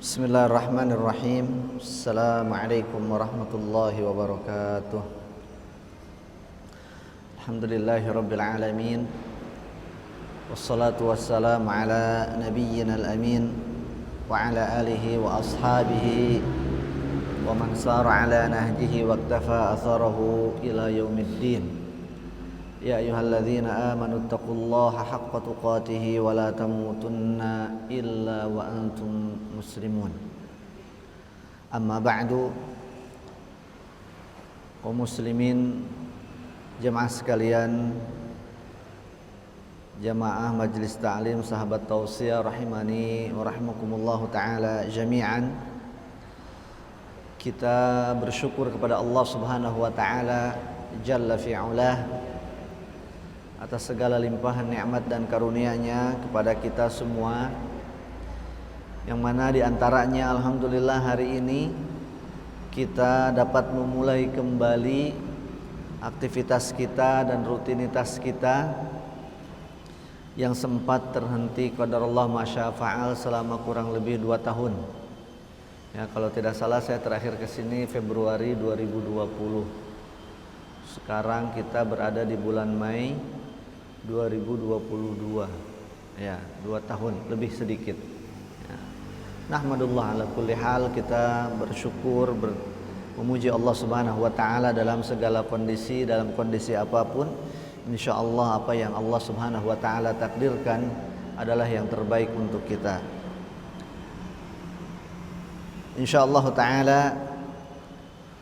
Bismillahirrahmanirrahim. Assalamualaikum warahmatullahi wabarakatuh. Alhamdulillahirabbil alamin. Wassalatu wassalamu ala nabiyyinal amin wa ala alihi wa ashabihi wa man sara ala nahjihi wa iktafa atharahu ila yaumiddin. Ya ayyuhalladzina amanu taqullaha haqqa tuqatih wa la tamutunna illa wa antum muslimun. Amma ba'du. Kaum muslimin, jemaah sekalian, jamaah Majelis Ta'lim Sahabat Tausiah rahimani wa rahimakumullahu taala jami'an. Kita bersyukur kepada Allah Subhanahu wa taala jalla fi'ulah atas segala limpahan nikmat dan karunia-Nya kepada kita semua, yang mana diantaranya alhamdulillah hari ini kita dapat memulai kembali aktivitas kita dan rutinitas kita yang sempat terhenti qadarullah masya fa'al selama kurang lebih 2 tahun. Ya, kalau tidak salah saya terakhir ke sini Februari 2020. Sekarang kita berada di bulan Mei 2022, ya 2 tahun lebih sedikit. Ya. Nahmadullah ala kulli hal, kita bersyukur, memuji Allah Subhanahu wa taala dalam segala kondisi, dalam kondisi apapun. Insyaallah apa yang Allah Subhanahu wa taala takdirkan adalah yang terbaik untuk kita. Insyaallah taala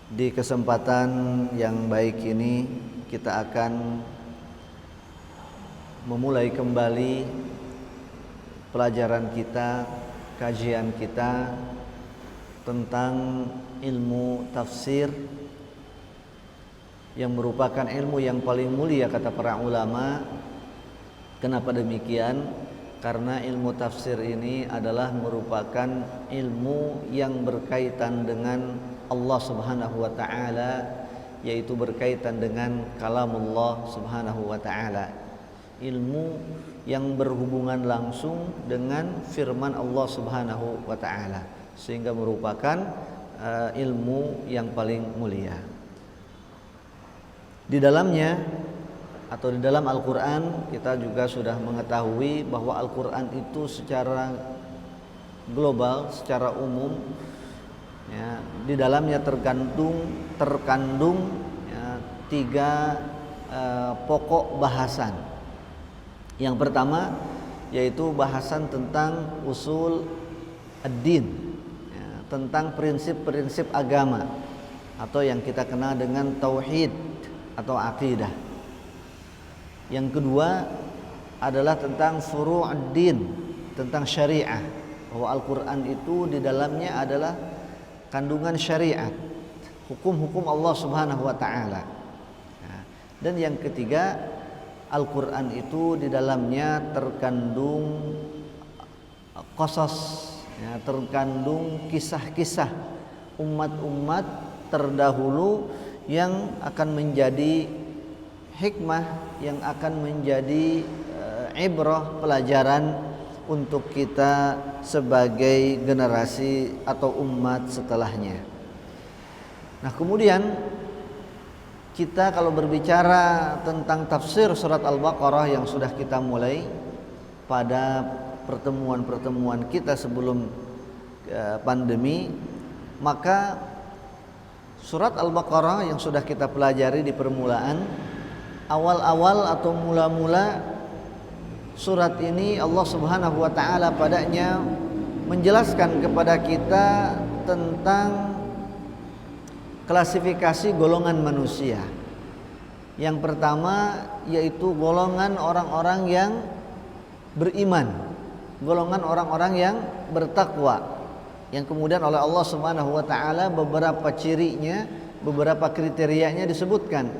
di kesempatan yang baik ini kita akan memulai kembali pelajaran kita, kajian kita tentang ilmu tafsir yang merupakan ilmu yang paling mulia kata para ulama. Kenapa demikian? Karena ilmu tafsir ini adalah merupakan ilmu yang berkaitan dengan Allah Subhanahu wa taala, yaitu berkaitan dengan kalamullah Subhanahu wa taala. Ilmu yang berhubungan langsung dengan firman Allah Subhanahu wa taala, sehingga merupakan ilmu yang paling mulia. Di dalamnya atau di dalam Al-Qur'an kita juga sudah mengetahui bahwa Al-Qur'an itu secara global, secara umum, ya, di dalamnya terkandung ya, 3 pokok bahasan. Yang pertama yaitu bahasan tentang usul ad-din, ya, tentang prinsip-prinsip agama atau yang kita kenal dengan tauhid atau akidah. Yang kedua adalah tentang furu'ud-din, tentang syariah, bahwa Al-Qur'an itu di dalamnya adalah kandungan syariat, hukum-hukum Allah Subhanahu wa taala. Dan yang ketiga, Al-Qur'an itu di dalamnya terkandung qasas, ya, terkandung kisah-kisah umat-umat terdahulu yang akan menjadi hikmah, yang akan menjadi ibrah, pelajaran untuk kita sebagai generasi atau umat setelahnya. Nah, kemudian kita kalau berbicara tentang tafsir surat Al-Baqarah yang sudah kita mulai pada pertemuan-pertemuan kita sebelum pandemi, maka surat Al-Baqarah yang sudah kita pelajari di permulaan, awal-awal atau mula-mula surat ini Allah Subhanahu wa taala padanya menjelaskan kepada kita tentang klasifikasi golongan manusia. Yang pertama yaitu golongan orang-orang yang beriman, golongan orang-orang yang bertakwa, yang kemudian oleh Allah Subhanahu wa taala beberapa cirinya, beberapa kriterianya disebutkan,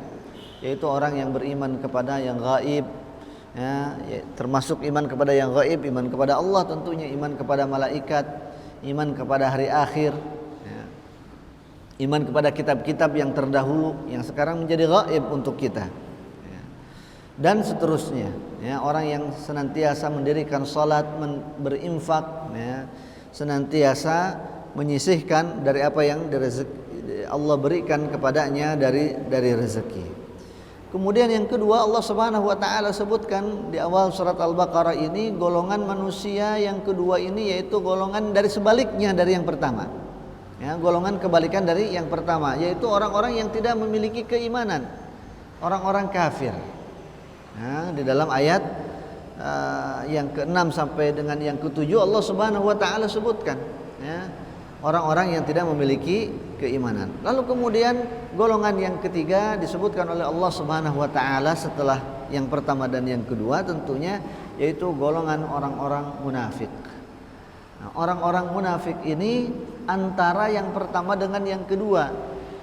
yaitu orang yang beriman kepada yang gaib, ya, termasuk iman kepada yang gaib, iman kepada Allah tentunya, iman kepada malaikat, iman kepada hari akhir, iman kepada kitab-kitab yang terdahulu yang sekarang menjadi gaib untuk kita, dan seterusnya. Ya, orang yang senantiasa mendirikan salat, berinfak, ya, senantiasa menyisihkan dari apa yang Allah berikan kepadanya dari rezeki. Kemudian yang kedua, Allah Subhanahu wa taala sebutkan di awal surat Al-Baqarah ini golongan manusia yang kedua ini yaitu golongan dari sebaliknya dari yang pertama. Ya, golongan kebalikan dari yang pertama yaitu orang-orang yang tidak memiliki keimanan, orang-orang kafir. Nah, di dalam ayat yang ke-6 sampai dengan yang ke-7 Allah Subhanahu wa taala sebutkan ya, orang-orang yang tidak memiliki keimanan. Lalu kemudian golongan yang ketiga disebutkan oleh Allah Subhanahu wa taala setelah yang pertama dan yang kedua tentunya yaitu golongan orang-orang munafik. Nah, orang-orang munafik ini antara yang pertama dengan yang kedua,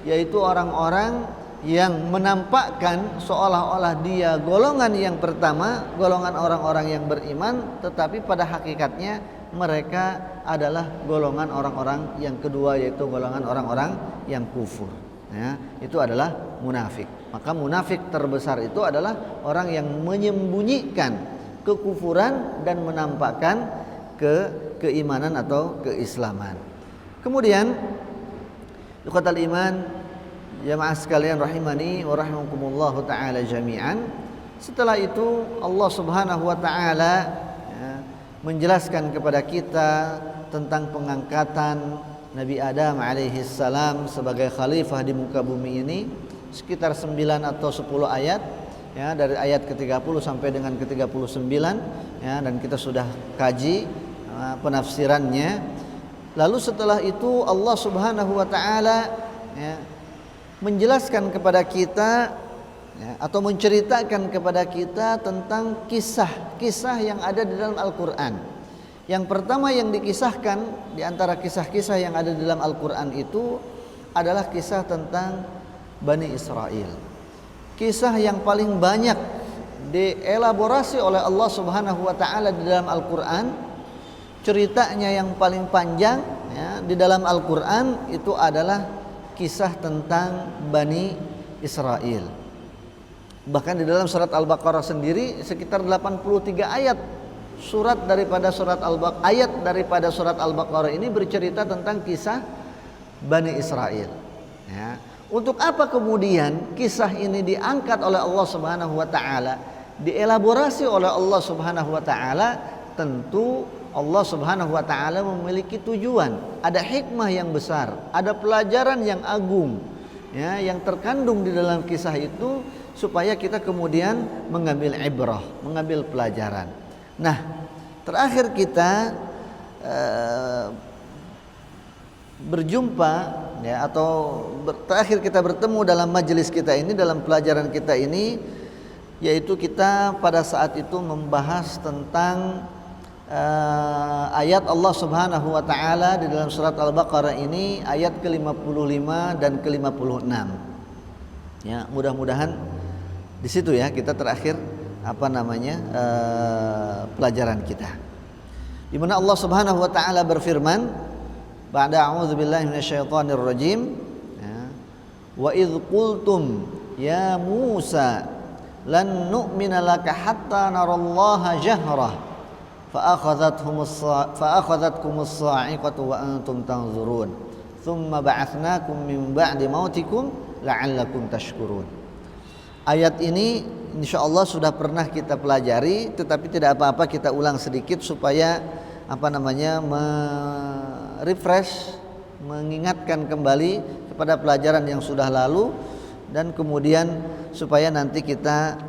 yaitu orang-orang yang menampakkan seolah-olah dia golongan yang pertama, golongan orang-orang yang beriman, tetapi pada hakikatnya mereka adalah golongan orang-orang yang kedua, yaitu golongan orang-orang yang kufur. Ya, itu adalah munafik. Maka munafik terbesar itu adalah orang yang menyembunyikan kekufuran dan menampakkan keimanan atau keislaman. Kemudian ikhwatal iman, jamaah sekalian rahimani wa rahimakumullah taala jami'an. Setelah itu Allah Subhanahu wa taala menjelaskan kepada kita tentang pengangkatan Nabi Adam alaihi salam sebagai khalifah di muka bumi ini, sekitar 9 atau 10 ayat ya, dari ayat ke-30 sampai dengan ke-39 ya, dan kita sudah kaji penafsirannya. Lalu setelah itu Allah Subhanahu wa taala ya, menjelaskan kepada kita ya, atau menceritakan kepada kita tentang kisah-kisah yang ada di dalam Al-Qur'an. Yang pertama yang dikisahkan di antara kisah-kisah yang ada di dalam Al-Qur'an itu adalah kisah tentang Bani Israel. Kisah yang paling banyak dielaborasi oleh Allah Subhanahu wa taala di dalam Al-Qur'an. Ceritanya yang paling panjang ya, di dalam Al-Qur'an itu adalah kisah tentang Bani Israel. Bahkan di dalam surat Al-Baqarah sendiri sekitar 83 ayat ayat daripada surat Al-Baqarah ini bercerita tentang kisah Bani Israel. Ya. Untuk apa kemudian kisah ini diangkat oleh Allah Subhanahu wa taala, dielaborasi oleh Allah Subhanahu wa taala? Tentu Allah Subhanahu wa taala memiliki tujuan, ada hikmah yang besar, ada pelajaran yang agung ya, yang terkandung di dalam kisah itu supaya kita kemudian mengambil ibrah, mengambil pelajaran. Nah, terakhir kita berjumpa ya, atau terakhir kita bertemu dalam majelis kita ini, dalam pelajaran kita ini, yaitu kita pada saat itu membahas tentang ayat Allah Subhanahu wa taala di dalam surat Al-Baqarah ini, ayat ke-55 dan ke-56. Ya, mudah-mudahan di situ ya kita terakhir pelajaran kita. Di mana Allah Subhanahu wa taala berfirman, ba'da a'udzubillahi minasyaitonir rajim, ya, wa idz qultum ya Musa lan nu'mina laka hatta narallaha jahrah fa'akhadhatkumus sa'iqatu wa antum tanzurun thumma ba'atsnakum min ba'di mautikum la'allakum tashkurun. Ayat ini insyaallah sudah pernah kita pelajari, tetapi tidak apa-apa kita ulang sedikit supaya refresh, mengingatkan kembali kepada pelajaran yang sudah lalu, dan kemudian supaya nanti kita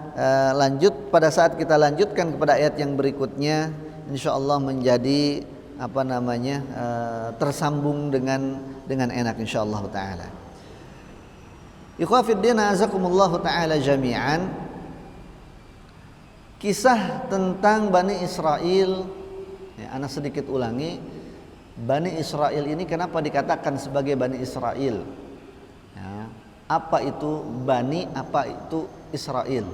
lanjut, pada saat kita lanjutkan kepada ayat yang berikutnya insyaallah menjadi tersambung dengan enak insyaallah taala. Ikhwa fiddin azakumullah taala jami'an. Kisah tentang Bani Israel ya, ana sedikit ulangi, Bani Israel ini kenapa dikatakan sebagai Bani Israel ya, apa itu Bani, apa itu Israel?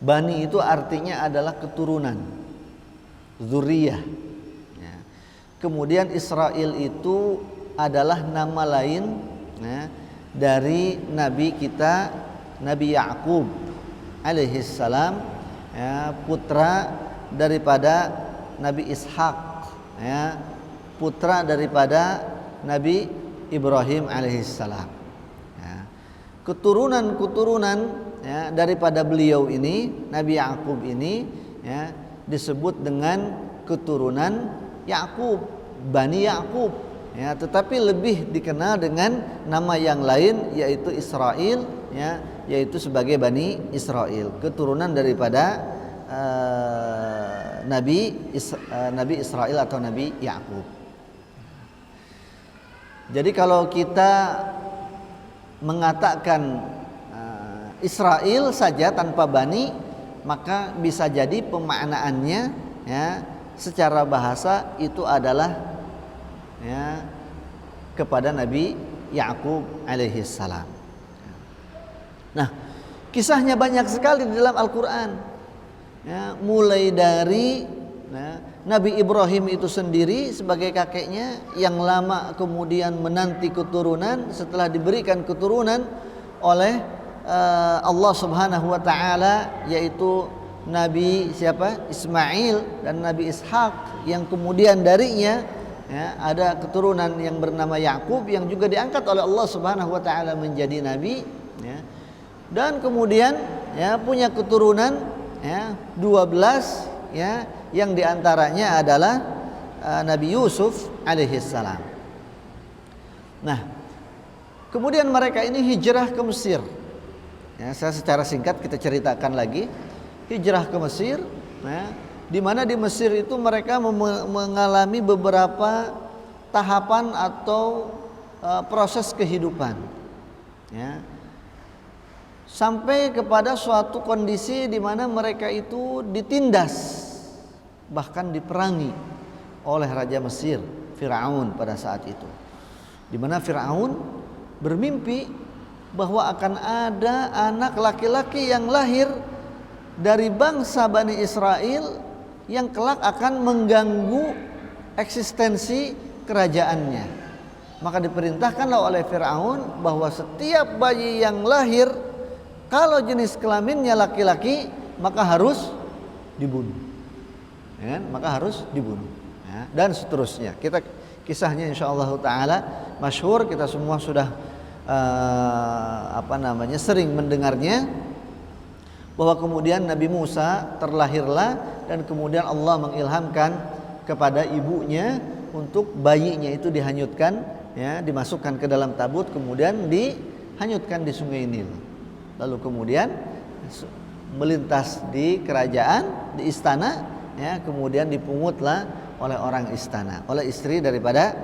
Bani itu artinya adalah keturunan, zuriyah ya. Kemudian Israel itu adalah nama lain ya, dari Nabi kita Nabi Ya'qub alaihi salam ya, putra daripada Nabi Ishak ya, putra daripada Nabi Ibrahim alaihissalam. Ya. Keturunan ya, daripada beliau ini, Nabi Yakub ini, ya, disebut dengan keturunan Yakub, Bani Yakub. Ya, tetapi lebih dikenal dengan nama yang lain yaitu Israel, ya, yaitu sebagai Bani Israel, keturunan daripada Nabi Israel atau Nabi Yakub. Jadi kalau kita mengatakan Israel saja tanpa Bani, maka bisa jadi pemaknaannya, ya, secara bahasa itu adalah, ya, kepada Nabi Yakub alaihissalam. Nah, kisahnya banyak sekali di dalam Al-Quran, ya, mulai dari, ya, Nabi Ibrahim itu sendiri sebagai kakeknya yang lama kemudian menanti keturunan, setelah diberikan keturunan oleh Allah Subhanahu wa taala, yaitu Nabi siapa? Ismail dan Nabi Ishak, yang kemudian darinya, ya, ada keturunan yang bernama Yakub yang juga diangkat oleh Allah Subhanahu wa taala menjadi nabi, ya. Dan kemudian, ya, punya keturunan, ya, 12, ya, yang diantaranya adalah Nabi Yusuf alaihissalam. Nah, kemudian mereka ini hijrah ke Mesir. Ya, saya secara singkat kita ceritakan lagi hijrah ke Mesir, ya, di mana di Mesir itu mereka mengalami beberapa tahapan atau proses kehidupan, ya, sampai kepada suatu kondisi di mana mereka itu ditindas, bahkan diperangi oleh Raja Mesir, Firaun pada saat itu, di mana Firaun bermimpi bahwa akan ada anak laki-laki yang lahir dari bangsa Bani Israel yang kelak akan mengganggu eksistensi kerajaannya. Maka diperintahkanlah oleh Firaun bahwa setiap bayi yang lahir, kalau jenis kelaminnya laki-laki, maka harus dibunuh, ya, maka harus dibunuh, ya, dan seterusnya. Kita kisahnya insyaallah taala masyhur, kita semua sudah sering mendengarnya, bahwa kemudian Nabi Musa terlahirlah dan kemudian Allah mengilhamkan kepada ibunya untuk bayinya itu dihanyutkan, ya, dimasukkan ke dalam tabut, kemudian dihanyutkan di Sungai Nil. Lalu kemudian melintas di kerajaan, di istana, ya, kemudian dipungutlah oleh orang istana, oleh istri daripada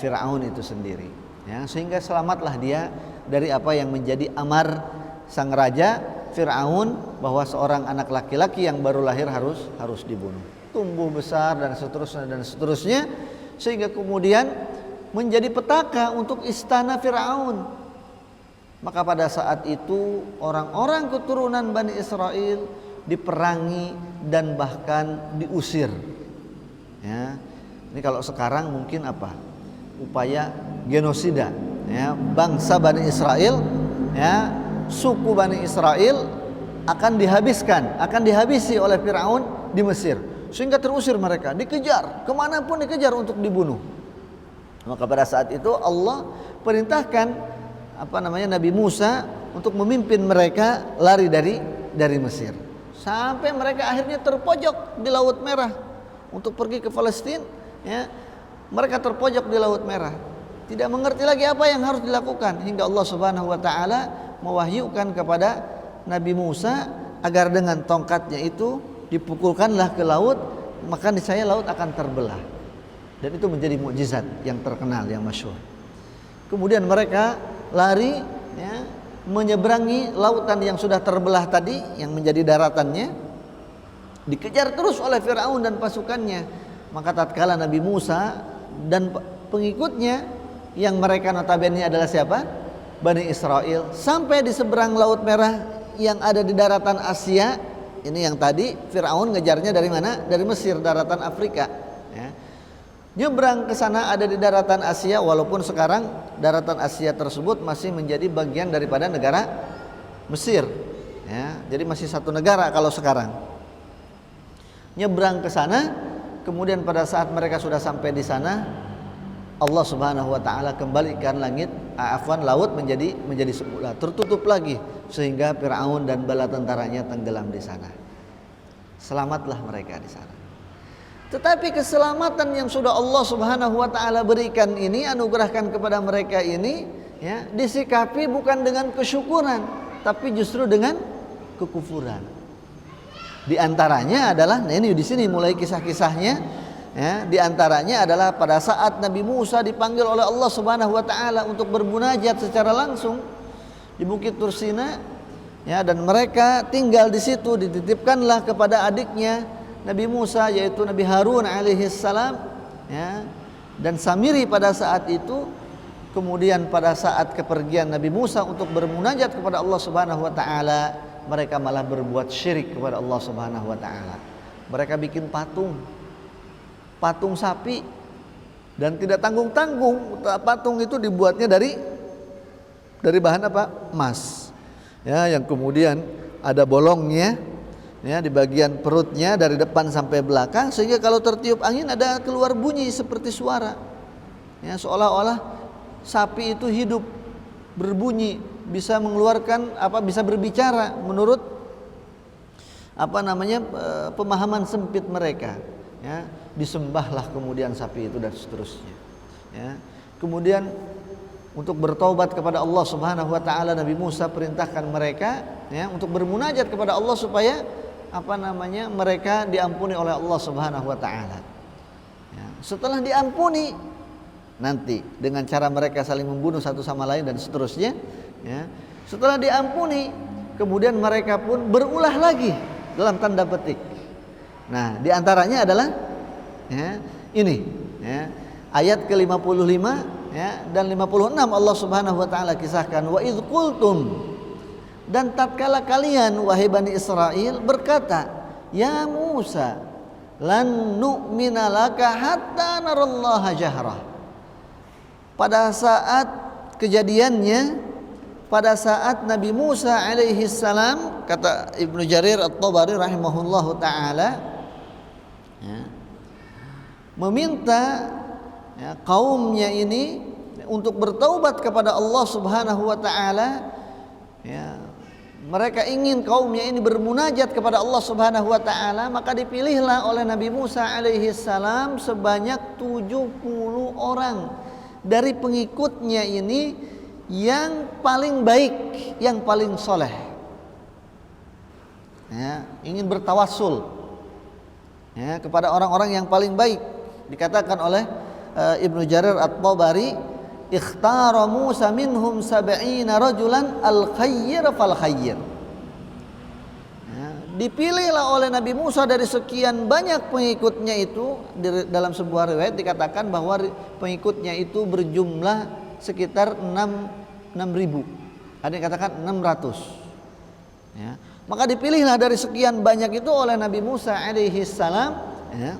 Firaun itu sendiri, ya, sehingga selamatlah dia dari apa yang menjadi amar sang raja Firaun, bahwa seorang anak laki-laki yang baru lahir harus dibunuh, tumbuh besar dan seterusnya, sehingga kemudian menjadi petaka untuk istana Firaun. Maka pada saat itu orang-orang keturunan Bani Israel diperangi dan bahkan diusir, ya. Ini kalau sekarang mungkin apa? Upaya genosida, ya, bangsa Bani Israel, ya, suku Bani Israel akan dihabisi oleh Firaun di Mesir, sehingga terusir mereka, dikejar, kemanapun dikejar untuk dibunuh. Maka pada saat itu Allah perintahkan Nabi Musa untuk memimpin mereka lari dari Mesir, sampai mereka akhirnya terpojok di Laut Merah untuk pergi ke Palestina, ya. Mereka terpojok di Laut Merah, tidak mengerti lagi apa yang harus dilakukan, hingga Allah Subhanahu wa taala mewahyukan kepada Nabi Musa agar dengan tongkatnya itu dipukulkanlah ke laut, maka niscaya laut akan terbelah. Dan itu menjadi mukjizat yang terkenal, yang masyhur. Kemudian mereka lari, ya, menyeberangi lautan yang sudah terbelah tadi, yang menjadi daratannya, dikejar terus oleh Firaun dan pasukannya. Maka tatkala Nabi Musa dan pengikutnya, yang mereka notabene adalah siapa? Bani Israel, sampai di seberang Laut Merah yang ada di daratan Asia. Ini yang tadi Firaun ngejarnya dari mana? Dari Mesir, daratan Afrika, ya. Nyebrang ke sana ada di daratan Asia, walaupun sekarang daratan Asia tersebut masih menjadi bagian daripada negara Mesir, ya. Jadi masih satu negara kalau sekarang. Nyebrang ke sana, Kemudian pada saat mereka sudah sampai di sana, Allah Subhanahu wa taala kembalikan laut menjadi semula, tertutup lagi sehingga Firaun dan bala tentaranya tenggelam di sana. Selamatlah mereka di sana. Tetapi keselamatan yang sudah Allah Subhanahu wa taala berikan ini, anugerahkan kepada mereka ini, ya, disikapi bukan dengan kesyukuran, tapi justru dengan kekufuran. Di antaranya adalah, nah ini di sini mulai kisah-kisahnya, ya, di antaranya adalah pada saat Nabi Musa dipanggil oleh Allah Subhanahu wa taala untuk bermunajat secara langsung di Bukit Tursina, ya, dan mereka tinggal di situ, dititipkanlah kepada adiknya Nabi Musa yaitu Nabi Harun alaihi salam, ya, dan Samiri pada saat itu. Kemudian pada saat kepergian Nabi Musa untuk bermunajat kepada Allah Subhanahu wa taala, mereka malah berbuat syirik kepada Allah Subhanahu wa taala. Mereka bikin patung sapi, dan tidak tanggung-tanggung. Patung itu dibuatnya dari bahan apa? Emas. Ya, yang kemudian ada bolongnya, ya, di bagian perutnya dari depan sampai belakang, sehingga kalau tertiup angin ada keluar bunyi seperti suara. Ya, seolah-olah sapi itu hidup, berbunyi, bisa mengeluarkan bisa berbicara menurut pemahaman sempit mereka. Ya, disembahlah kemudian sapi itu dan seterusnya. Ya, kemudian untuk bertaubat kepada Allah Subhanahu wa taala, Nabi Musa perintahkan mereka, ya, untuk bermunajat kepada Allah supaya mereka diampuni oleh Allah Subhanahu wa taala. Ya, setelah diampuni, nanti dengan cara mereka saling membunuh satu sama lain dan seterusnya, ya. Setelah diampuni, kemudian mereka pun berulah lagi dalam tanda petik. Nah, di antaranya adalah, ya, ini, ya, ayat ke-55, ya, dan 56 Allah Subhanahu wa taala kisahkan, wa idz qultum, dan tatkala kalian wahai Bani Israel berkata, ya Musa, lan nu'mina laka hatta narallaha jahrah. Pada saat kejadiannya, pada saat Nabi Musa alaihi salam, kata Ibnu Jarir At-Tabari rahimahullahu taala, ya, meminta, ya, kaumnya ini untuk bertaubat kepada Allah Subhanahu wa taala, ya, mereka ingin kaumnya ini bermunajat kepada Allah Subhanahu wa taala, maka dipilihlah oleh Nabi Musa alaihi salam sebanyak 70 orang dari pengikutnya ini yang paling baik, yang paling soleh, ya, ingin bertawassul, ya, kepada orang-orang yang paling baik. Dikatakan oleh Ibnu Jarir At-Tabari, ikhtara Musa minhum 70 rajulan al-khayyir fal-khayyir. Ya, dipilihlah oleh Nabi Musa dari sekian banyak pengikutnya itu. Dalam sebuah riwayat dikatakan bahwa pengikutnya itu berjumlah sekitar 6.000. Ada yang katakan 600. Ya, maka dipilihlah dari sekian banyak itu oleh Nabi Musa alaihi salam, ya,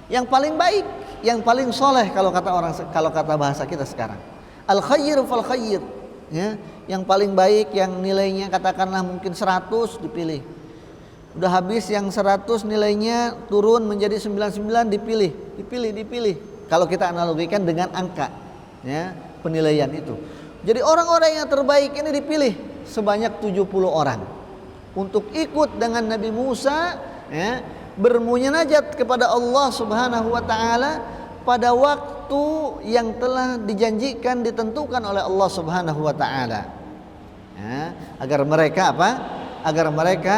yang paling baik, yang paling soleh, kalau kata bahasa kita sekarang, al-khayyir fal khayyir, ya, yang paling baik, yang nilainya katakanlah mungkin 100 dipilih. Udah habis yang 100 nilainya turun menjadi 99, dipilih. Kalau kita analogikan dengan angka, ya, penilaian itu. Jadi orang-orang yang terbaik ini dipilih sebanyak 70 orang untuk ikut dengan Nabi Musa, ya, bermunajat kepada Allah Subhanahu wa taala pada waktu yang telah dijanjikan, ditentukan oleh Allah Subhanahu wa taala, ya, agar mereka agar mereka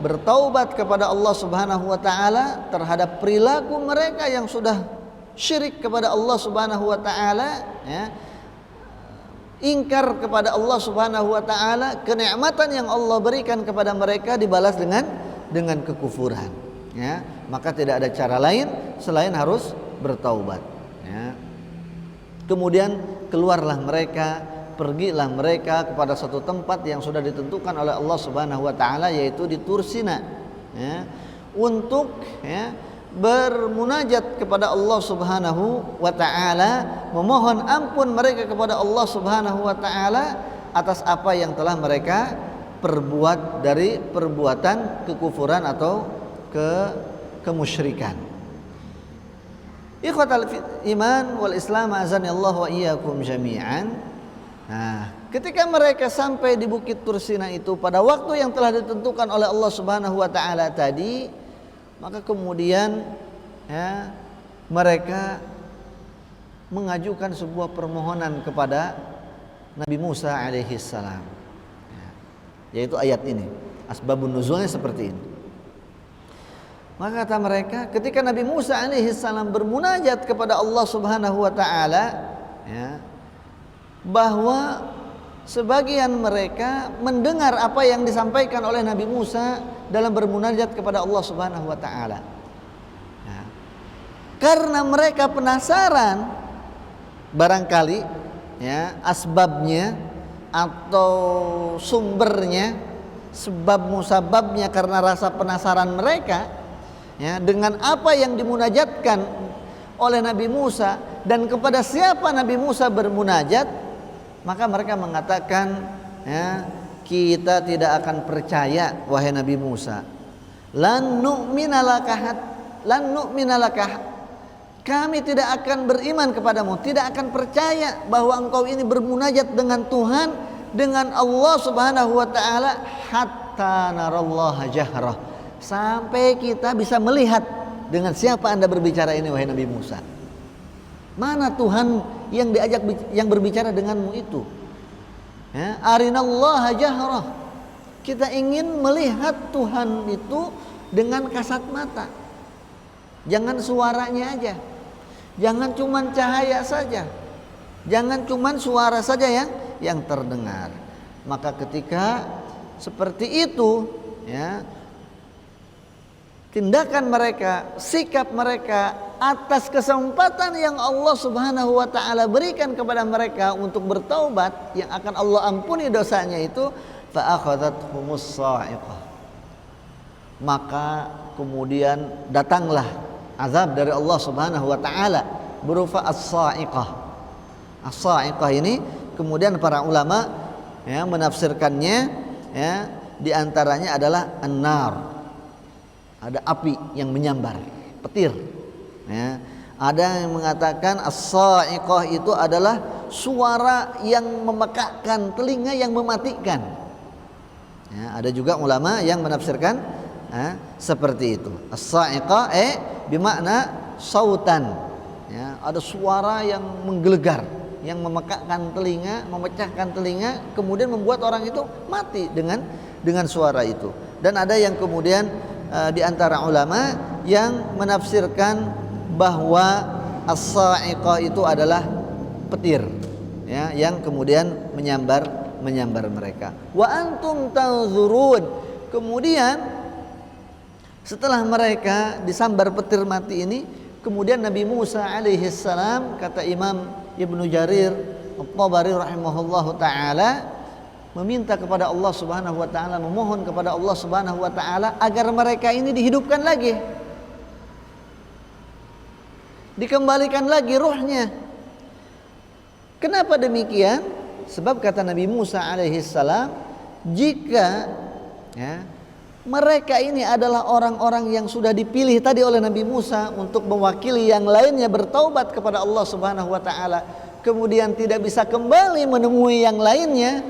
bertaubat kepada Allah Subhanahu wa taala terhadap perilaku mereka yang sudah syirik kepada Allah Subhanahu wa taala, ya, ingkar kepada Allah Subhanahu wa taala, kenikmatan yang Allah berikan kepada mereka dibalas dengan kekufuran. Ya, maka tidak ada cara lain selain harus bertaubat. Ya. Kemudian keluarlah mereka, pergilah mereka kepada satu tempat yang sudah ditentukan oleh Allah Subhanahu wa taala, yaitu di Tursina, ya, untuk, ya, bermunajat kepada Allah Subhanahu wa taala, memohon ampun mereka kepada Allah Subhanahu wa taala atas apa yang telah mereka perbuat dari perbuatan kekufuran atau kemusyrikan. Ikhwatal iman wal Islam azanillahu wa iyyakum jami'an. Nah, ketika mereka sampai di Bukit Tursina itu pada waktu yang telah ditentukan oleh Allah Subhanahu wa taala tadi, maka kemudian ya, mereka mengajukan sebuah permohonan kepada Nabi Musa alaihi salam. Yaitu ayat ini. Asbabun nuzulnya seperti ini. Maka kata mereka, ketika Nabi Musa alaihi salam bermunajat kepada Allah Subhanahu wa taala, ya, bahwa sebagian mereka mendengar apa yang disampaikan oleh Nabi Musa dalam bermunajat kepada Allah Subhanahu wa taala. Ya. Karena mereka penasaran, barangkali ya, asbabnya atau sumbernya, sebab musababnya karena rasa penasaran mereka ya, dengan apa yang dimunajatkan oleh Nabi Musa dan kepada siapa Nabi Musa bermunajat, maka mereka mengatakan ya, kita tidak akan percaya wahai Nabi Musa. Lan nu'mina lakah, kami tidak akan beriman kepadamu, tidak akan percaya bahwa engkau ini bermunajat dengan Tuhan, dengan Allah Subhanahu wa taala, hatta narallaha jahrah, sampai kita bisa melihat dengan siapa Anda berbicara ini wahai Nabi Musa. Mana Tuhan yang diajak yang berbicara denganmu itu? Ya, arinallaha jahrah. Kita ingin melihat Tuhan itu dengan kasat mata. Jangan suaranya aja. Jangan cuman cahaya saja. Jangan cuman suara saja yang terdengar. Maka ketika seperti itu ya, tindakan mereka, sikap mereka atas kesempatan yang Allah Subhanahu wa taala berikan kepada mereka untuk bertaubat yang akan Allah ampuni dosanya itu, fa akhadhathumus sa'iqah. Maka kemudian datanglah azab dari Allah Subhanahu wa taala berupa as-sa'iqah. As-sa'iqah ini kemudian para ulama ya menafsirkannya ya, di antaranya adalah an-nar. Ada api yang menyambar, petir. Ya. Ada yang mengatakan as-sa'iqah itu adalah suara yang memekakkan, telinga yang mematikan. Ya, ada juga ulama yang menafsirkan seperti itu. As-sa'iqah bermakna sautan. Ya, ada suara yang menggelegar, yang memekakkan telinga, memecahkan telinga, kemudian membuat orang itu mati dengan suara itu. Dan ada yang kemudian di antara ulama yang menafsirkan bahwa as-sa'iqah itu adalah petir ya, yang kemudian menyambar mereka. Wa antum tanzurun. Kemudian setelah mereka disambar petir mati ini, kemudian Nabi Musa alaihi salam, kata Imam Ibnu Jarir At-Tabari rahimahullahu taala, meminta kepada Allah Subhanahu wa taala, memohon kepada Allah Subhanahu wa taala agar mereka ini dihidupkan lagi, dikembalikan lagi ruhnya. Kenapa demikian? Sebab kata Nabi Musa alaihi salam, jika ya, mereka ini adalah orang-orang yang sudah dipilih tadi oleh Nabi Musa untuk mewakili yang lainnya bertaubat kepada Allah Subhanahu wa taala, kemudian tidak bisa kembali menemui yang lainnya,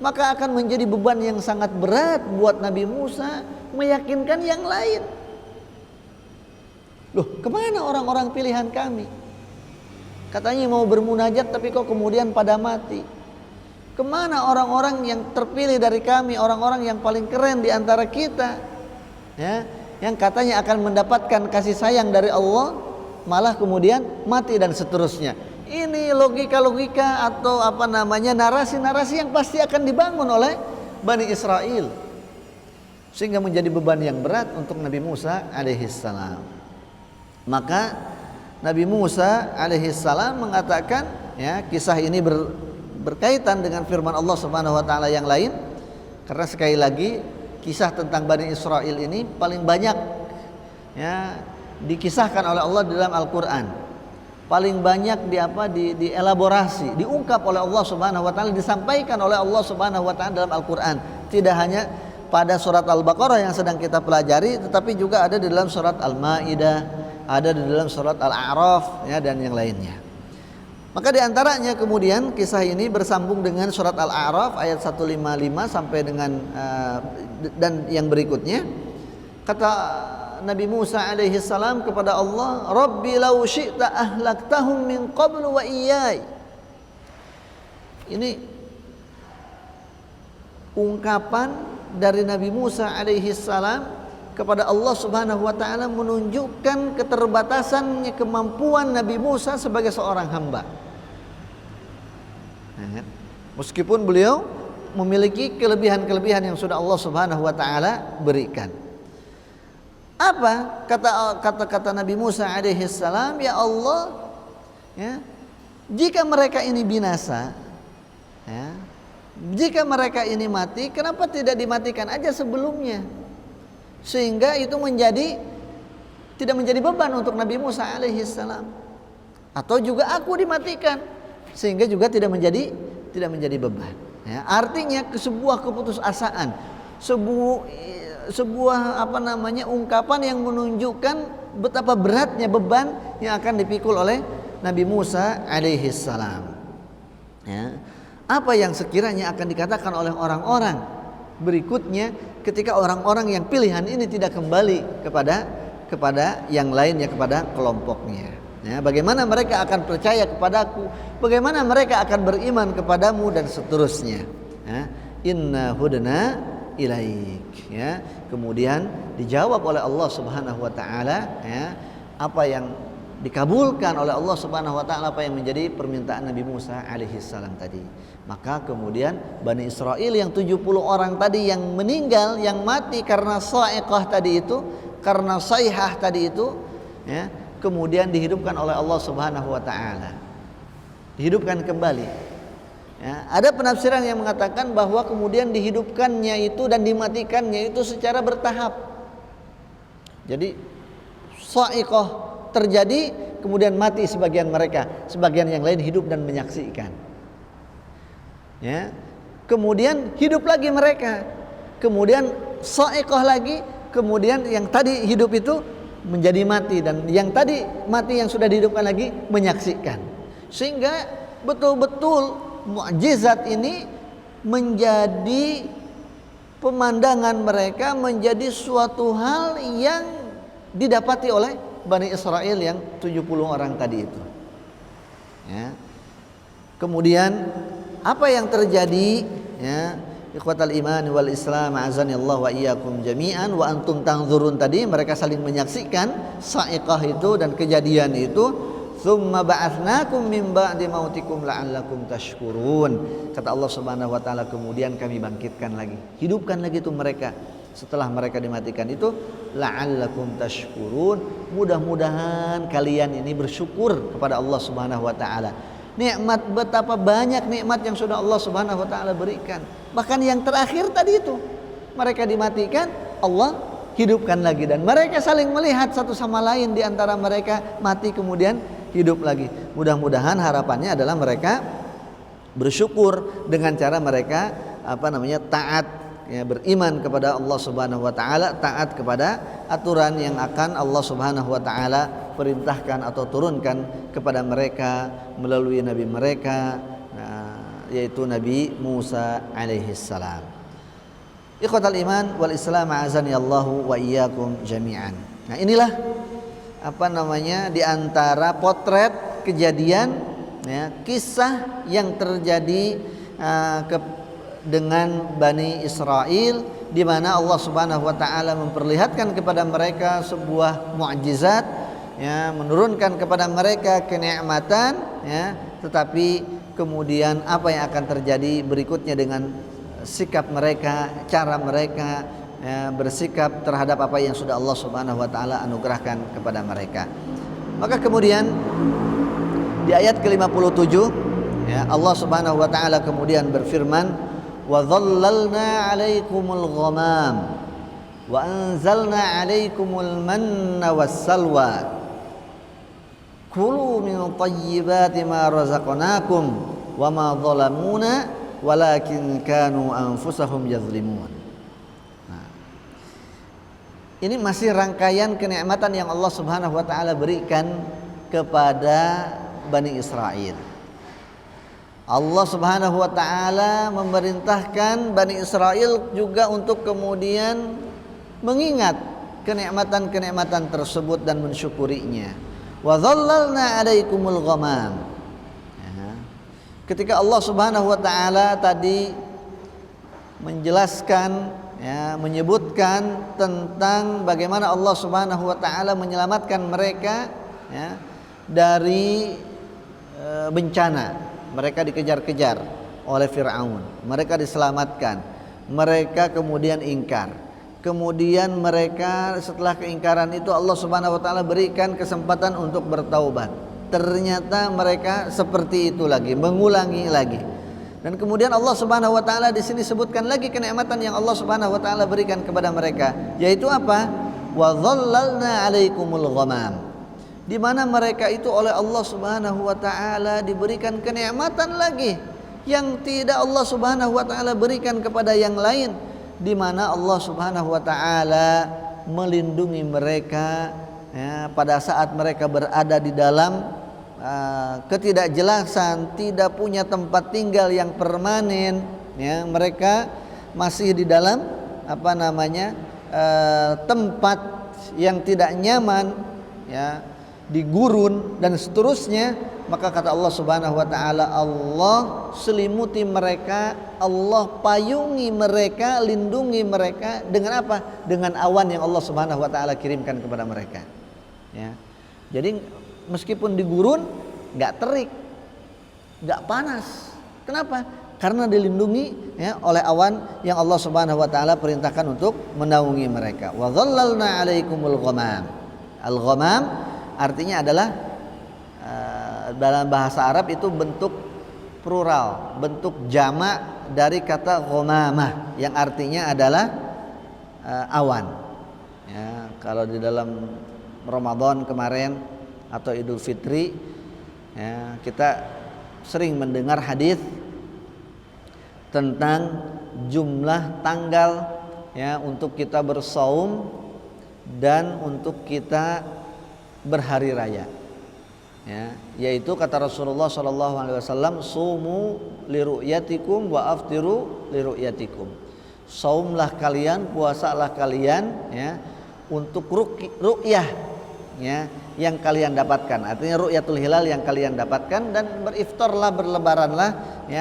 maka akan menjadi beban yang sangat berat buat Nabi Musa meyakinkan yang lain. Loh, kemana orang-orang pilihan kami? Katanya mau bermunajat tapi kok kemudian pada mati. Kemana orang-orang yang terpilih dari kami, orang-orang yang paling keren di antara kita ya, yang katanya akan mendapatkan kasih sayang dari Allah, malah kemudian mati dan seterusnya. Ini logika-logika atau narasi-narasi yang pasti akan dibangun oleh Bani Israel, sehingga menjadi beban yang berat untuk Nabi Musa alaihissalam. Maka Nabi Musa alaihissalam mengatakan ya, kisah ini berkaitan dengan firman Allah Subhanahu wa taala yang lain, karena sekali lagi kisah tentang Bani Israel ini paling banyak ya dikisahkan oleh Allah dalam Al-Qur'an. Paling banyak dielaborasi, diungkap oleh Allah Subhanahu wa taala, disampaikan oleh Allah Subhanahu wa taala dalam Al-Qur'an. Tidak hanya pada surat Al-Baqarah yang sedang kita pelajari, tetapi juga ada di dalam surat Al-Maidah, ada di dalam surat Al-A'raf ya, dan yang lainnya. Maka di antaranya kemudian kisah ini bersambung dengan surat Al-A'raf ayat 155 sampai dengan dan yang berikutnya. Kata Nabi Musa alaihi salam kepada Allah, "Rabbi law syi'ta ahlaktahum min qablu wa iyyai." Ini ungkapan dari Nabi Musa alaihi salam kepada Allah Subhanahu wa taala, menunjukkan keterbatasannya kemampuan Nabi Musa sebagai seorang hamba. Meskipun beliau memiliki kelebihan-kelebihan yang sudah Allah Subhanahu wa taala berikan. Apa kata Nabi Musa alaihi salam, ya Allah, ya, jika mereka ini binasa, ya, jika mereka ini mati, kenapa tidak dimatikan aja sebelumnya? Sehingga itu tidak menjadi beban untuk Nabi Musa alaihi salam. Atau juga aku dimatikan, sehingga juga tidak menjadi beban. Ya, artinya sebuah keputusasaan, sebuah ungkapan yang menunjukkan betapa beratnya beban yang akan dipikul oleh Nabi Musa alaihi salam. Ya, apa yang sekiranya akan dikatakan oleh orang-orang berikutnya ketika orang-orang yang pilihan ini tidak kembali kepada yang lainnya, kepada kelompoknya. Ya, bagaimana mereka akan percaya kepadaku, bagaimana mereka akan beriman kepadamu, dan seterusnya. Ya, inna hudna ilaik. Ya, kemudian dijawab oleh Allah Subhanahu wa taala, ya, apa yang dikabulkan oleh Allah Subhanahu wa taala, apa yang menjadi permintaan Nabi Musa alaihi salam tadi. Maka kemudian Bani Israel yang 70 orang tadi yang meninggal, yang mati karena sa'iqah tadi itu, karena sayhah tadi itu, ya, kemudian dihidupkan oleh Allah Subhanahu wa taala. Dihidupkan kembali. Ya, ada penafsiran yang mengatakan bahwa kemudian dihidupkannya itu dan dimatikannya itu secara bertahap. Jadi sa'iqah terjadi, kemudian mati sebagian mereka, sebagian yang lain hidup dan menyaksikan. Ya, kemudian hidup lagi mereka, kemudian sa'iqah lagi, kemudian yang tadi hidup itu menjadi mati, dan yang tadi mati yang sudah dihidupkan lagi menyaksikan, sehingga betul-betul mukjizat ini menjadi pemandangan mereka, menjadi suatu hal yang didapati oleh Bani Israel yang 70 orang tadi itu. Ya. Kemudian apa yang terjadi? Ya, ikhwatal iman wal Islam, azanillahu wa iyyakum jami'an wa antum tanzurun tadi, mereka saling menyaksikan sa'iqah itu dan kejadian itu. Tsumma ba'atsnakum min ba'di mautikum la'allakum tashkurun. Kata Allah Subhanahu wa taala, kemudian kami bangkitkan lagi, hidupkan lagi itu mereka setelah mereka dimatikan itu, la'allakum tashkurun, mudah-mudahan kalian ini bersyukur kepada Allah Subhanahu wa taala. Nikmat, betapa banyak nikmat yang sudah Allah Subhanahu wa taala berikan. Bahkan yang terakhir tadi itu, mereka dimatikan, Allah hidupkan lagi, dan mereka saling melihat satu sama lain, di antara mereka mati kemudian hidup lagi. Mudah-mudahan harapannya adalah mereka bersyukur dengan cara mereka taat, ya, beriman kepada Allah Subhanahu wa taala, taat kepada aturan yang akan Allah Subhanahu wa taala perintahkan atau turunkan kepada mereka melalui nabi mereka, yaitu Nabi Musa alaihi salam. Ikhwatal iman wal Islam, azani Allahu wa iyyakum jami'an. Nah, inilah di antara potret kejadian, ya, kisah yang terjadi dengan Bani Israel, di mana Allah Subhanahu wa taala memperlihatkan kepada mereka sebuah mukjizat, ya, menurunkan kepada mereka kenikmatan, ya, tetapi kemudian apa yang akan terjadi berikutnya dengan sikap mereka, cara mereka, ya, bersikap terhadap apa yang sudah Allah Subhanahu wa taala anugerahkan kepada mereka. Maka kemudian di ayat ke-57, ya, Allah Subhanahu wa taala kemudian berfirman, wa dhallalna 'alaikumul ghamam wa anzalna 'alaikumul manna wassalwa kulu min thayyibati ma razaqnakum wa ma zalamuna walakin kanu anfusahum yazlimun. Nah, Ini masih rangkaian kenikmatan yang Allah Subhanahu wa taala berikan kepada Bani Israel. Allah Subhanahu wa taala memerintahkan Bani Israel juga untuk kemudian mengingat kenikmatan-kenikmatan tersebut dan mensyukurinya. Wa dhallalna 'alaikumul ghamam. Ketika Allah Subhanahu wa taala tadi menjelaskan, menyebutkan tentang bagaimana Allah Subhanahu wa taala menyelamatkan mereka dari bencana. Mereka dikejar-kejar oleh Fir'aun, mereka diselamatkan, mereka kemudian ingkar. Kemudian mereka setelah keingkaran itu Allah Subhanahu wa taala berikan kesempatan untuk bertaubat. Ternyata mereka seperti itu lagi, mengulangi lagi. Dan kemudian Allah Subhanahu wa taala di sini sebutkan lagi kenikmatan yang Allah Subhanahu wa taala berikan kepada mereka, yaitu apa? Wa dhallalna 'alaikumul ghamam. Di mana mereka itu oleh Allah Subhanahu wa taala diberikan kenikmatan lagi yang tidak Allah Subhanahu wa taala berikan kepada yang lain, di mana Allah Subhanahu wa taala melindungi mereka pada saat mereka berada di dalam ketidakjelasan, tidak punya tempat tinggal yang permanen, mereka masih di dalam tempat yang tidak nyaman, di gurun dan seterusnya. Maka kata Allah Subhanahu wa taala, Allah selimuti mereka, Allah payungi mereka, lindungi mereka dengan apa? Dengan awan yang Allah Subhanahu wa taala kirimkan kepada mereka. Jadi meskipun di gurun nggak terik, nggak panas. Kenapa? Karena dilindungi oleh awan yang Allah Subhanahu wa taala perintahkan untuk menaungi mereka. Wa dhallalna 'alaikumul ghamam. Al-ghamam artinya adalah dalam bahasa Arab itu bentuk plural, bentuk jamak dari kata ghamamah yang artinya adalah awan. Kalau di dalam Ramadan kemarin atau Idul Fitri, kita sering mendengar hadis tentang jumlah tanggal untuk kita bersaum dan untuk kita berhari raya, yaitu kata Rasulullah SAW, sumu liru'yatikum wa aftiru liru'yatikum. Saumlah kalian, puasalah kalian untuk ru'yah yang kalian dapatkan, artinya ru'yatul hilal yang kalian dapatkan, dan beriftarlah, berlebaranlah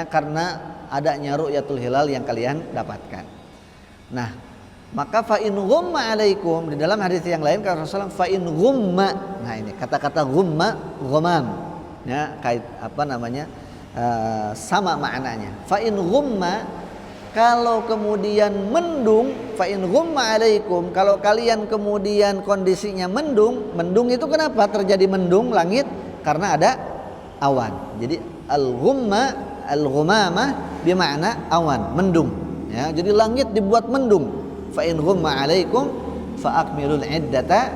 karena adanya ru'yatul hilal yang kalian dapatkan. Nah, maka fa in ghumma 'alaikum, di dalam hadis yang lain kata Rasulullah fa in ghumma. Nah, ini kata-kata ghumma, ghamam, sama maknanya. Fa in ghumma, kalau kemudian mendung, fa in ghumma 'alaikum, kalau kalian kemudian kondisinya mendung. Mendung itu kenapa terjadi mendung langit? Karena ada awan. Jadi al-ghumma, al-ghamamah bermakna awan, mendung. Jadi langit dibuat mendung. Fa in ghumma 'alaikum fa akmilul iddata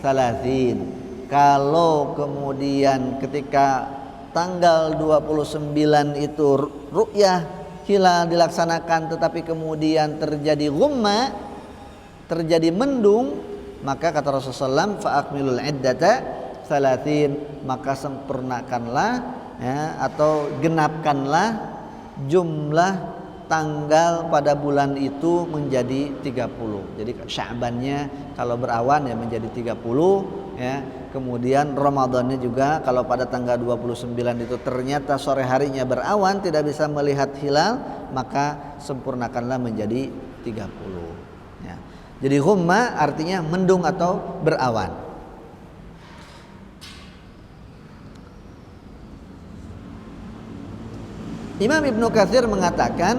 30. Kalau kemudian ketika tanggal 29 itu ru'yah hilal dilaksanakan, tetapi kemudian terjadi ghumma, terjadi mendung, maka kata Rasulullah SAW, fa akmilul iddata 30, maka sempurnakanlah atau genapkanlah jumlah tanggal pada bulan itu menjadi 30. Jadi Sya'bannya kalau berawan menjadi 30, Kemudian Ramadannya juga kalau pada tanggal 29 itu ternyata sore harinya berawan, tidak bisa melihat hilal, maka sempurnakanlah menjadi 30. Jadi ghumma artinya mendung atau berawan. Imam Ibnu Katsir mengatakan,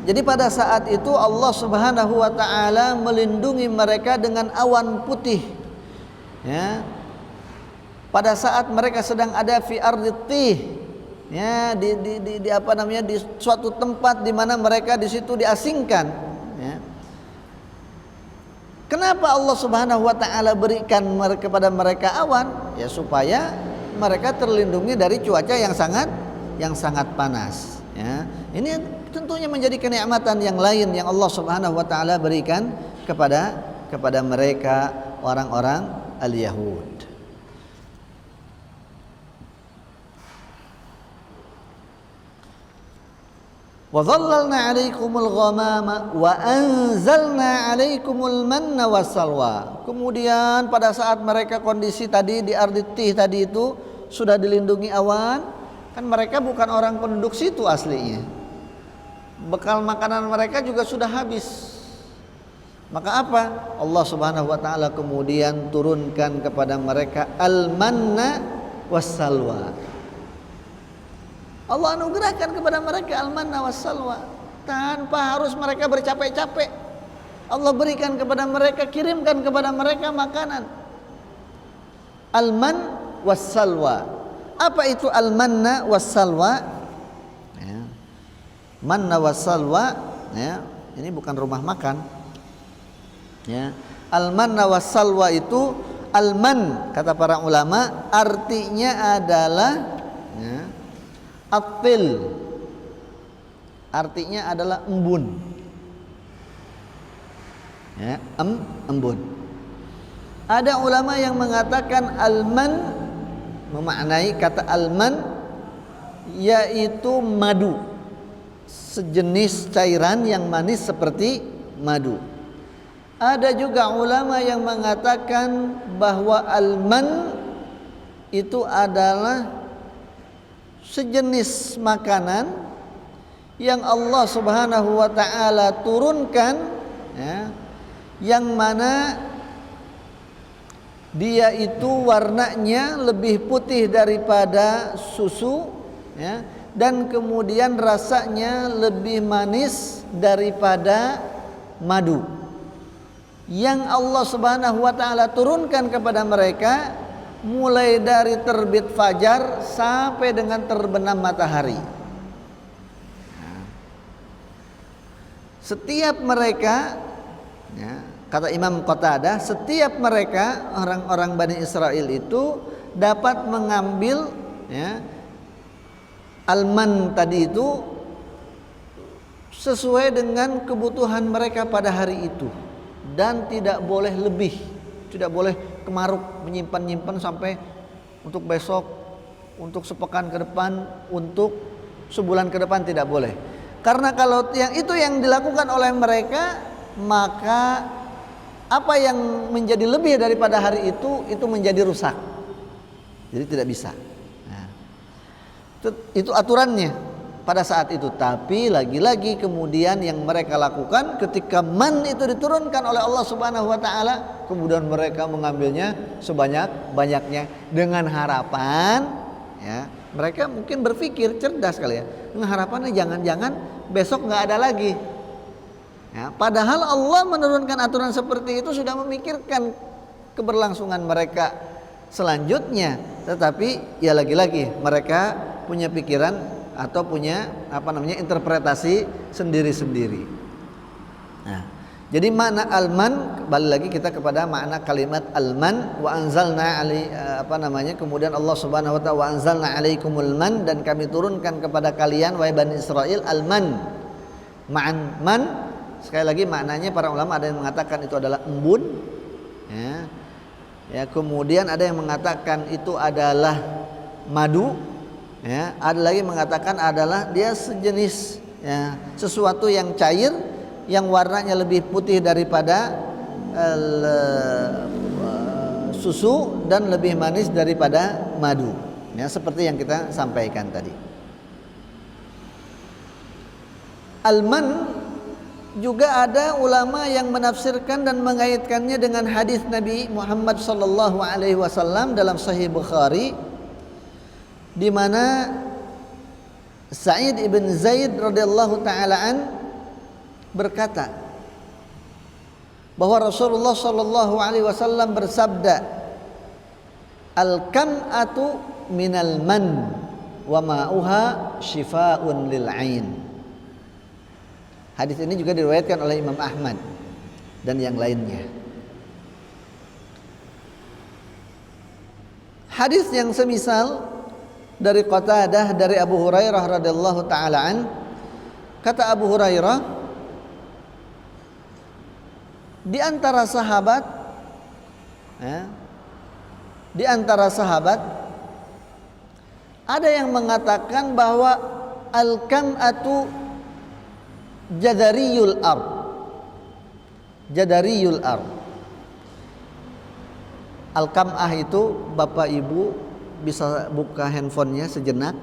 jadi pada saat itu Allah Subhanahu wa taala melindungi mereka dengan awan putih. Pada saat mereka sedang ada fi arditih, di suatu tempat di mana mereka di situ diasingkan. Kenapa Allah Subhanahu wa taala berikan kepada mereka awan? Supaya mereka terlindungi dari cuaca yang sangat panas. Ini tentunya menjadi kenikmatan yang lain yang Allah Subhanahu wa taala berikan kepada kepada mereka orang-orang al-Yahud. Wa dhallalna 'alaikumul ghamama wa anzalna 'alaikumul manna wassalwa. Kemudian pada saat mereka kondisi tadi di Ardi Tih tadi itu sudah dilindungi awan, kan mereka bukan orang penduduk situ aslinya. Bekal makanan mereka juga sudah habis. Maka apa? Allah Subhanahu wa taala kemudian turunkan kepada mereka al-manna wassalwa. Allah anugerahkan kepada mereka al-manna wassalwa tanpa harus mereka bercapek-capek. Allah berikan kepada mereka, kirimkan kepada mereka makanan. Al-man wassalwa. Apa itu al-manna wassalwa? Ya. Manna wassalwa, ya, ini bukan rumah makan. Ya. Al-manna wassalwa itu, al-man kata para ulama artinya adalah, ya, atil, artinya adalah embun, ya, embun. Ada ulama yang mengatakan alman memaknai kata alman yaitu madu, sejenis cairan yang manis seperti madu. Ada juga ulama yang mengatakan bahwa alman itu adalah sejenis makanan yang Allah Subhanahu wa taala turunkan, ya, yang mana dia itu warnanya lebih putih daripada susu, ya, dan kemudian rasanya lebih manis daripada madu. Yang Allah Subhanahu wa taala turunkan kepada mereka mulai dari terbit fajar sampai dengan terbenam matahari. Setiap mereka, ya, kata Imam Qatadah, setiap mereka orang-orang Bani Israel itu dapat mengambil, ya, alman tadi itu sesuai dengan kebutuhan mereka pada hari itu dan tidak boleh lebih. Tidak boleh kemaruk, menyimpan sampai untuk besok, untuk sepekan ke depan, untuk sebulan ke depan, tidak boleh. Karena kalau yang itu yang dilakukan oleh mereka, maka apa yang menjadi lebih daripada hari itu menjadi rusak. Jadi tidak bisa. Nah, itu aturannya pada saat itu. Tapi lagi-lagi kemudian yang mereka lakukan ketika man itu diturunkan oleh Allah Subhanahu wa taala, kemudian mereka mengambilnya sebanyak-banyaknya dengan harapan, ya, mereka mungkin berpikir cerdas kali ya, dengan harapannya jangan-jangan besok nggak ada lagi. Ya, padahal Allah menurunkan aturan seperti itu sudah memikirkan keberlangsungan mereka selanjutnya. Tetapi ya lagi-lagi mereka punya pikiran atau punya interpretasi sendiri-sendiri. Nah, jadi makna alman, kembali lagi kita kepada makna kalimat alman, wa anzalna kemudian Allah Subhanahu wa taala wa anzalna alaikumul man, dan kami turunkan kepada kalian wahai Bani Israel alman. Man sekali lagi maknanya para ulama ada yang mengatakan itu adalah embun, ya. Ya, kemudian ada yang mengatakan itu adalah madu. Ya, ada lagi mengatakan adalah dia sejenis, ya, sesuatu yang cair yang warnanya lebih putih daripada susu dan lebih manis daripada madu. Ya, seperti yang kita sampaikan tadi. Alman juga ada ulama yang menafsirkan dan mengaitkannya dengan hadis Nabi Muhammad sallallahu alaihi wasallam dalam Sahih Bukhari, di mana Sa'id ibn Zaid radhiyallahu taala an berkata bahwa Rasulullah sallallahu alaihi wasallam bersabda, al-kam'atu minal man wa ma'uha shifaa'un lil 'ain. Hadis ini juga diriwayatkan oleh Imam Ahmad dan yang lainnya. Hadis yang semisal dari Qatadah dari Abu Hurairah radhiyallahu taala an, kata Abu Hurairah, Di antara sahabat, ya, di antara sahabat ada yang mengatakan bahwa al-kam'atu jadariyul ard. Jadariyul ard. Al-kam'ah itu Bapak Ibu bisa buka handphonenya sejenak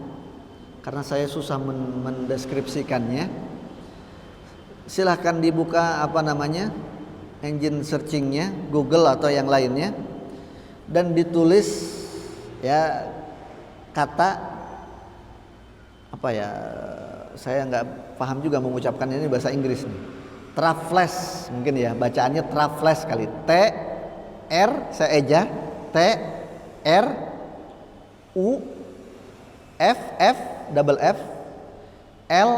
karena saya susah mendeskripsikannya. Silahkan dibuka engine searchingnya, Google atau yang lainnya, dan ditulis ya kata saya nggak paham juga mengucapkan ini bahasa Inggris nih. Traflash mungkin ya, bacaannya traflash kali. T R saya eja T R U F F double F L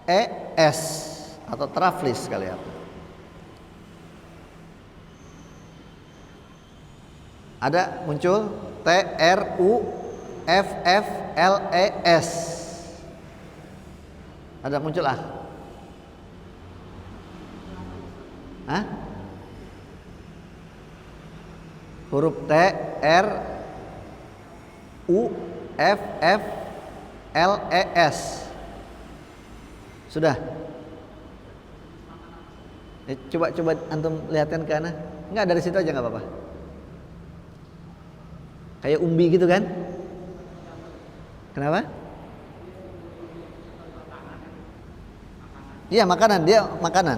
E S atau traflash kali ya. Ada muncul T R U F F L E S. Ada muncul ah? Hah? Huruf T R U F F L E S. Sudah? Coba antum lihatkan ke ana. Enggak, dari situ aja nggak apa-apa. Kayak umbi gitu kan? Kenapa? Iya, makanan, dia makanan.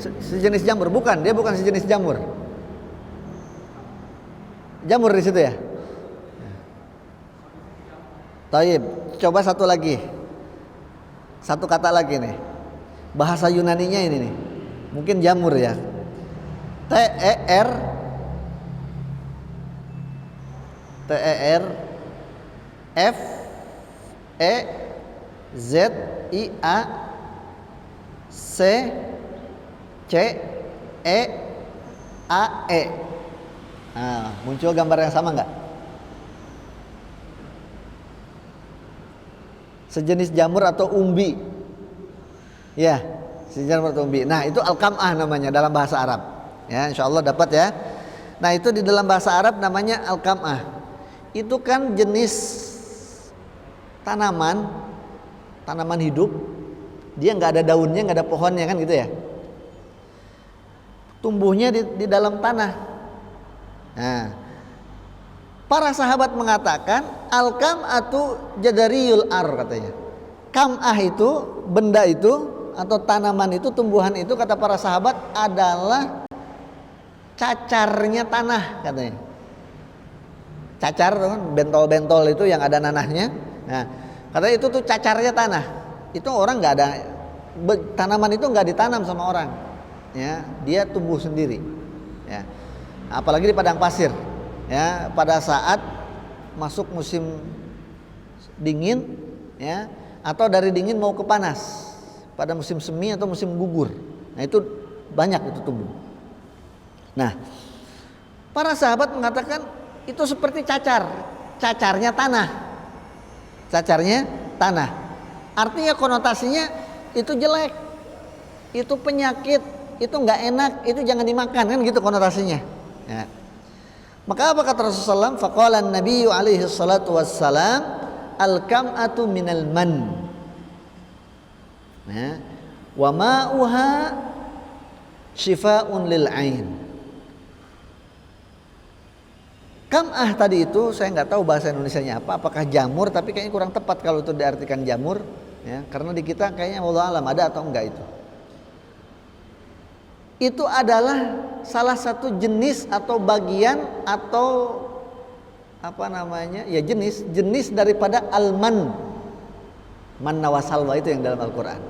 Sejenis jamur, bukan, dia bukan sejenis jamur. Jamur di situ ya. Taib, coba satu lagi. Satu kata lagi nih. Bahasa Yunaninya ini nih. Mungkin jamur ya. T E R F E Z I A C C E A E. Nah, muncul gambar yang sama nggak? Sejenis jamur atau umbi. Ya, sejenis jamur atau umbi. Nah, itu al-kam'ah namanya dalam bahasa Arab. Ya, insyaallah dapat ya. Nah, itu di dalam bahasa Arab namanya al-kam'ah. Itu kan jenis tanaman hidup. Dia nggak ada daunnya, nggak ada pohonnya kan gitu ya. Tumbuhnya di dalam tanah. Nah, para sahabat mengatakan al-kam'atu jadariyul ar katanya. Kam'ah itu, benda itu atau tanaman itu, tumbuhan itu kata para sahabat adalah cacarnya tanah katanya. Cacar bentol-bentol itu yang ada nanahnya. Nah, katanya itu tuh cacarnya tanah. Itu orang nggak ada, tanaman itu nggak ditanam sama orang. Ya, dia tumbuh sendiri. Ya. Apalagi di padang pasir. Ya, pada saat masuk musim dingin, ya, atau dari dingin mau ke panas. Pada musim semi atau musim gugur. Nah, itu banyak itu tumbuh. Nah, para sahabat mengatakan itu seperti cacarnya tanah. Cacarnya tanah. Artinya konotasinya itu jelek, itu penyakit, itu nggak enak, itu jangan dimakan kan gitu konotasinya. Ya. Maka apa kata Rasulullah? Faqala an-Nabi alaihi salatu wassalam al-kam'atu minal man. Ya. Wa ma'uha shifaa'un lil 'ain. Kam'ah tadi itu saya nggak tahu bahasa Indonesianya apa, apakah jamur, tapi kayaknya kurang tepat kalau itu diartikan jamur, ya, karena di kita kayaknya wallahu alam ada atau enggak itu. Itu adalah salah satu jenis atau bagian atau jenis daripada alman, manna wa salwa itu yang dalam Al-Quran.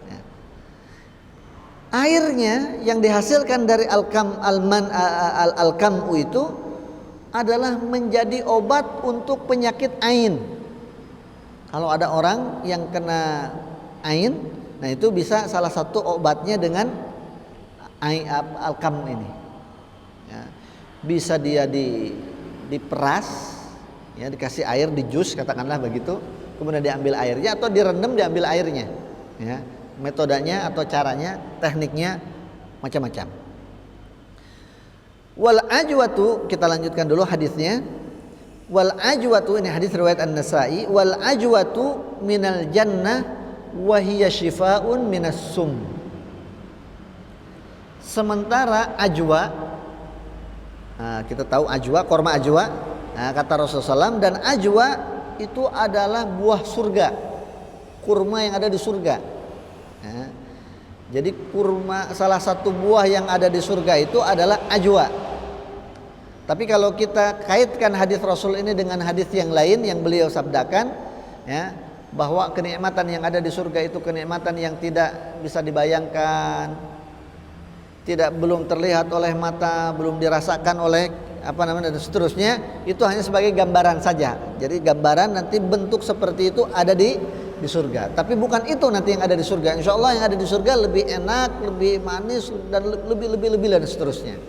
Ya. Airnya yang dihasilkan dari al-kam'u itu adalah menjadi obat untuk penyakit ain. Kalau ada orang yang kena ain, nah itu bisa salah satu obatnya dengan al-kam ini. Ya. Bisa dia diperas, ya, dikasih air, di jus katakanlah begitu, kemudian diambil airnya atau direndam diambil airnya. ya. Metodenya atau caranya, tekniknya macam-macam. Wal ajwatu, kita lanjutkan dulu hadisnya. Wal ajwatu, ini hadis riwayat An-Nasa'i, wal ajwatu minal jannah wa hiya shifaa'un minas sum. Sementara ajwa, kita tahu ajwa, korma ajwa, kata Rasulullah SAW, dan ajwa itu adalah buah surga, kurma yang ada di surga. Jadi kurma, salah satu buah yang ada di surga itu adalah ajwa. Tapi kalau kita kaitkan hadis Rasul ini dengan hadis yang lain yang beliau sabdakan, ya, bahwa kenikmatan yang ada di surga itu kenikmatan yang tidak bisa dibayangkan, belum terlihat oleh mata, belum dirasakan oleh dan seterusnya, itu hanya sebagai gambaran saja. Jadi gambaran nanti bentuk seperti itu ada di surga. Tapi bukan itu nanti yang ada di surga. Insya Allah yang ada di surga lebih enak, lebih manis, dan lebih dan seterusnya.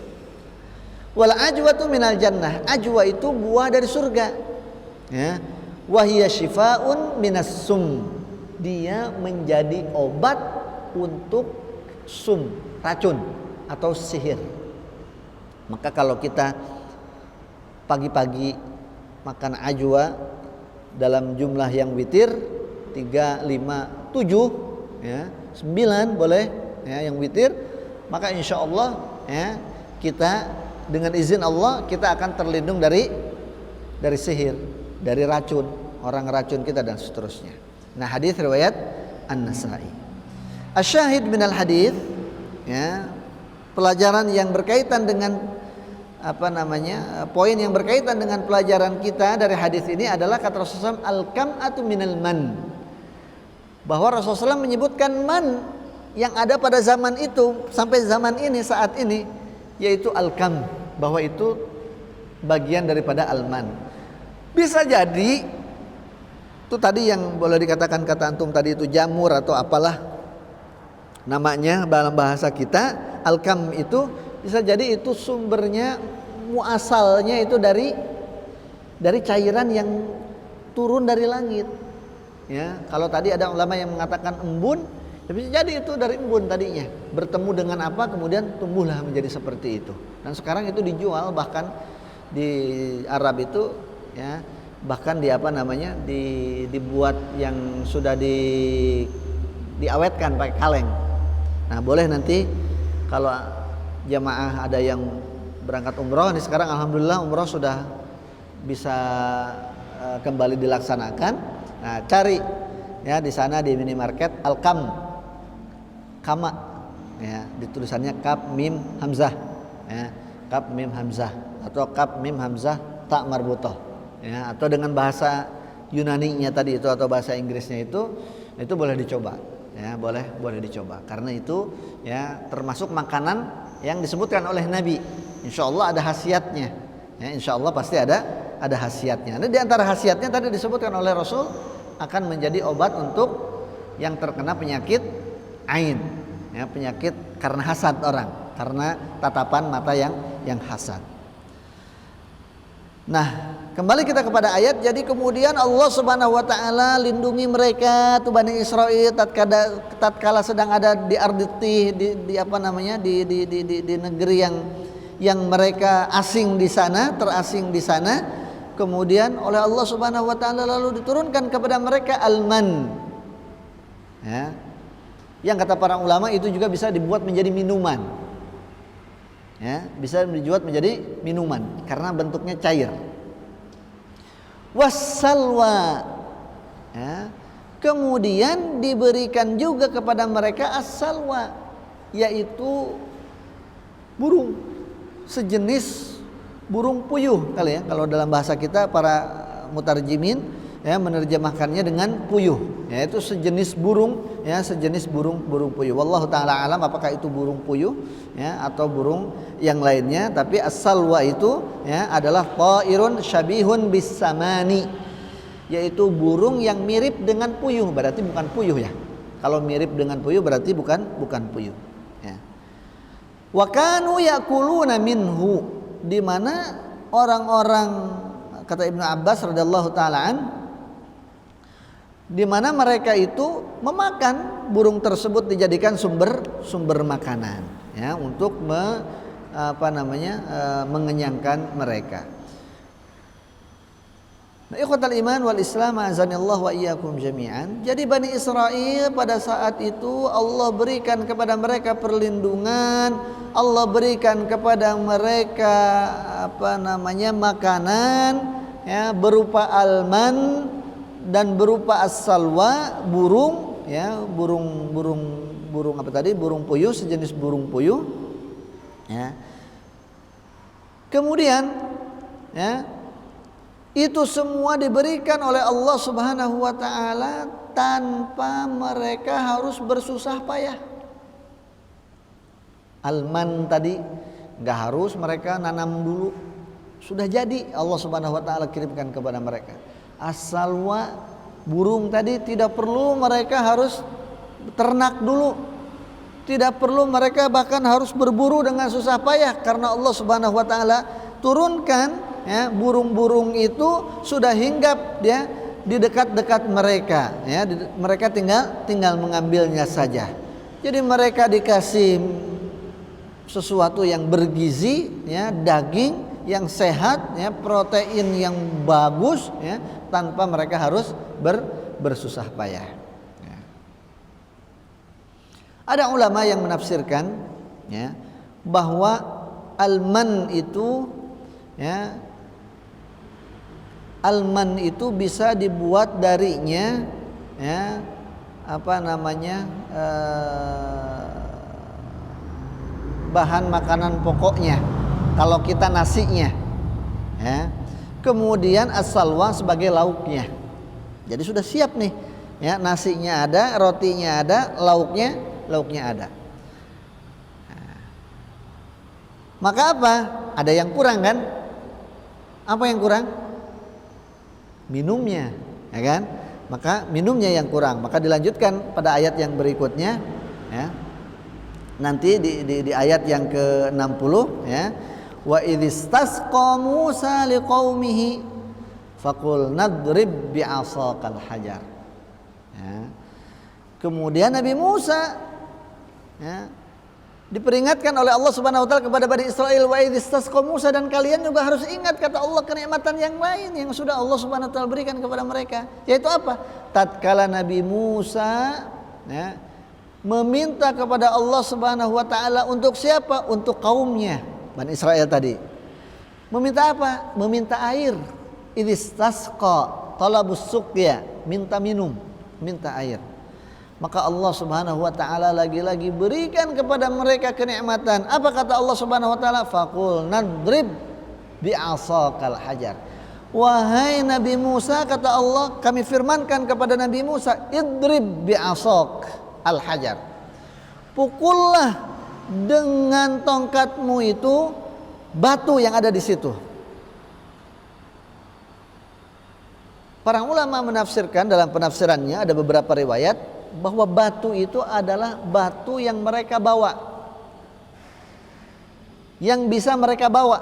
Wal ajwatu minal jannah. Ajwa itu buah dari surga. Ya. Wahiyya shifaa'un minas sum. Dia menjadi obat untuk sum, racun atau sihir. Maka kalau kita pagi-pagi makan ajwa dalam jumlah yang witir 3, 5, 7, ya, 9 boleh, ya, yang witir, maka insya Allah, ya, kita dengan izin Allah kita akan terlindung dari sihir, dari racun, orang racun kita dan seterusnya. Nah, hadis riwayat An-Nasa'i. Asyahid minal hadis, ya, pelajaran yang berkaitan dengan poin yang berkaitan dengan pelajaran kita dari hadis ini adalah kata Rasulullah al-kam'atu minal man. Bahwa Rasulullah menyebutkan man yang ada pada zaman itu sampai zaman ini, saat ini, yaitu al-kam, bahwa itu bagian daripada al-man. Bisa jadi itu tadi yang boleh dikatakan kata antum tadi itu jamur atau apalah namanya dalam bahasa kita, al-kam itu bisa jadi itu sumbernya, muasalnya itu dari cairan yang turun dari langit. Ya, kalau tadi ada ulama yang mengatakan embun, bisa jadi itu dari embun tadinya, bertemu dengan apa kemudian tumbuhlah menjadi seperti itu. Dan sekarang itu dijual bahkan di Arab itu, ya, bahkan dibuat yang sudah diawetkan pakai kaleng. Nah, boleh nanti kalau jamaah ada yang berangkat umroh, ini sekarang alhamdulillah umroh sudah bisa kembali dilaksanakan. Nah, cari, ya, di sana di minimarket al-kam, kama, ya, ditulisannya kaf mim hamzah, ya, kaf mim hamzah atau kaf mim hamzah tak marbutoh, ya, atau dengan bahasa Yunani-nya tadi itu atau bahasa Inggrisnya itu boleh dicoba, ya, boleh dicoba karena itu, ya, termasuk makanan yang disebutkan oleh Nabi. Insya Allah ada khasiatnya, ya, insya Allah pasti ada khasiatnya. Nah, di antara khasiatnya tadi disebutkan oleh Rasul akan menjadi obat untuk yang terkena penyakit ain, ya, penyakit karena hasad orang, karena tatapan mata yang hasad. Nah, kembali kita kepada ayat. Jadi kemudian Allah Subhanahu wa taala lindungi mereka tuh Bani Israil tatkala sedang ada di arditi di negeri yang mereka asing di sana, terasing di sana. Kemudian oleh Allah Subhanahu wa taala lalu diturunkan kepada mereka al-man. Ya. Yang kata para ulama itu juga bisa dibuat menjadi minuman. Ya, bisa dibuat menjadi minuman karena bentuknya cair. Wassalwa. Ya. Kemudian diberikan juga kepada mereka as-salwa, yaitu burung sejenis burung puyuh kali ya, kalau dalam bahasa kita para mutarjimin, ya, menerjemahkannya dengan puyuh, yaitu sejenis burung, ya, sejenis burung puyuh. Wallahu taala alam apakah itu burung puyuh, ya, atau burung yang lainnya, tapi as-salwa itu, ya, adalah ta'irun syabihun bis-samani, yaitu burung yang mirip dengan puyuh, berarti bukan puyuh, ya. Kalau mirip dengan puyuh berarti bukan puyuh, ya. Wa kanu yakuluna minhu, di mana orang-orang, kata Ibnu Abbas radhiyallahu taalaan, di mana mereka itu memakan burung tersebut dijadikan sumber makanan ya untuk mengenyangkan mereka. Nah, ikhwatal iman wal Islam azanillahu wa iyyakum jami'an. Jadi Bani Israil pada saat itu Allah berikan kepada mereka perlindungan, Allah berikan kepada mereka makanan ya berupa alman dan berupa as-salwa, burung ya, burung puyuh, sejenis burung puyuh ya. Kemudian ya, itu semua diberikan oleh Allah Subhanahu wa taala tanpa mereka harus bersusah payah. Alman tadi enggak harus mereka nanam dulu, sudah jadi Allah Subhanahu wa taala kirimkan kepada mereka. As-salwa, burung tadi tidak perlu mereka harus ternak dulu. Tidak perlu mereka bahkan harus berburu dengan susah payah karena Allah Subhanahu wa taala turunkan ya, burung-burung itu sudah hinggap ya di dekat-dekat mereka ya, mereka tinggal mengambilnya saja. Jadi mereka dikasih sesuatu yang bergizi ya, daging yang sehat ya, protein yang bagus ya, tanpa mereka harus bersusah payah ya. Ada ulama yang menafsirkan ya bahwa alman itu ya, alman itu bisa dibuat darinya ya bahan makanan pokoknya kalau kita nasinya ya. Kemudian as-salwa sebagai lauknya. Jadi sudah siap nih ya, nasinya ada, rotinya ada, lauknya ada. Maka apa? Ada yang kurang kan? Apa yang kurang? Minumnya, ya kan? Maka minumnya yang kurang. Maka dilanjutkan pada ayat yang berikutnya, ya. Nanti di ayat yang ke-60, ya. Wa idzistasqa Musa liqaumihi faqul nadrib bi'asaqal hajar. Ya. Kemudian Nabi Musa ya, diperingatkan oleh Allah Subhanahu wa taala kepada Bani Israil, wa idzistasqa Musa, dan kalian juga harus ingat kata Allah kenikmatan yang lain yang sudah Allah Subhanahu wa taala berikan kepada mereka, yaitu apa? Tatkala Nabi Musa ya, meminta kepada Allah Subhanahu wa taala untuk siapa? Untuk kaumnya, Bani Israil tadi. Meminta apa? Meminta air. Idzistasqa, talabus suqya, minta minum, minta air. Maka Allah Subhanahu wa taala lagi-lagi berikan kepada mereka kenikmatan. Apa kata Allah Subhanahu wa taala? Faqul nadrib bi'asaqal hajar. Wahai Nabi Musa, kata Allah, kami firmankan kepada Nabi Musa, idrib bi'asaq al hajar. Pukullah dengan tongkatmu itu batu yang ada di situ. Para ulama menafsirkan, dalam penafsirannya ada beberapa riwayat bahwa batu itu adalah batu yang mereka bawa, yang bisa mereka bawa,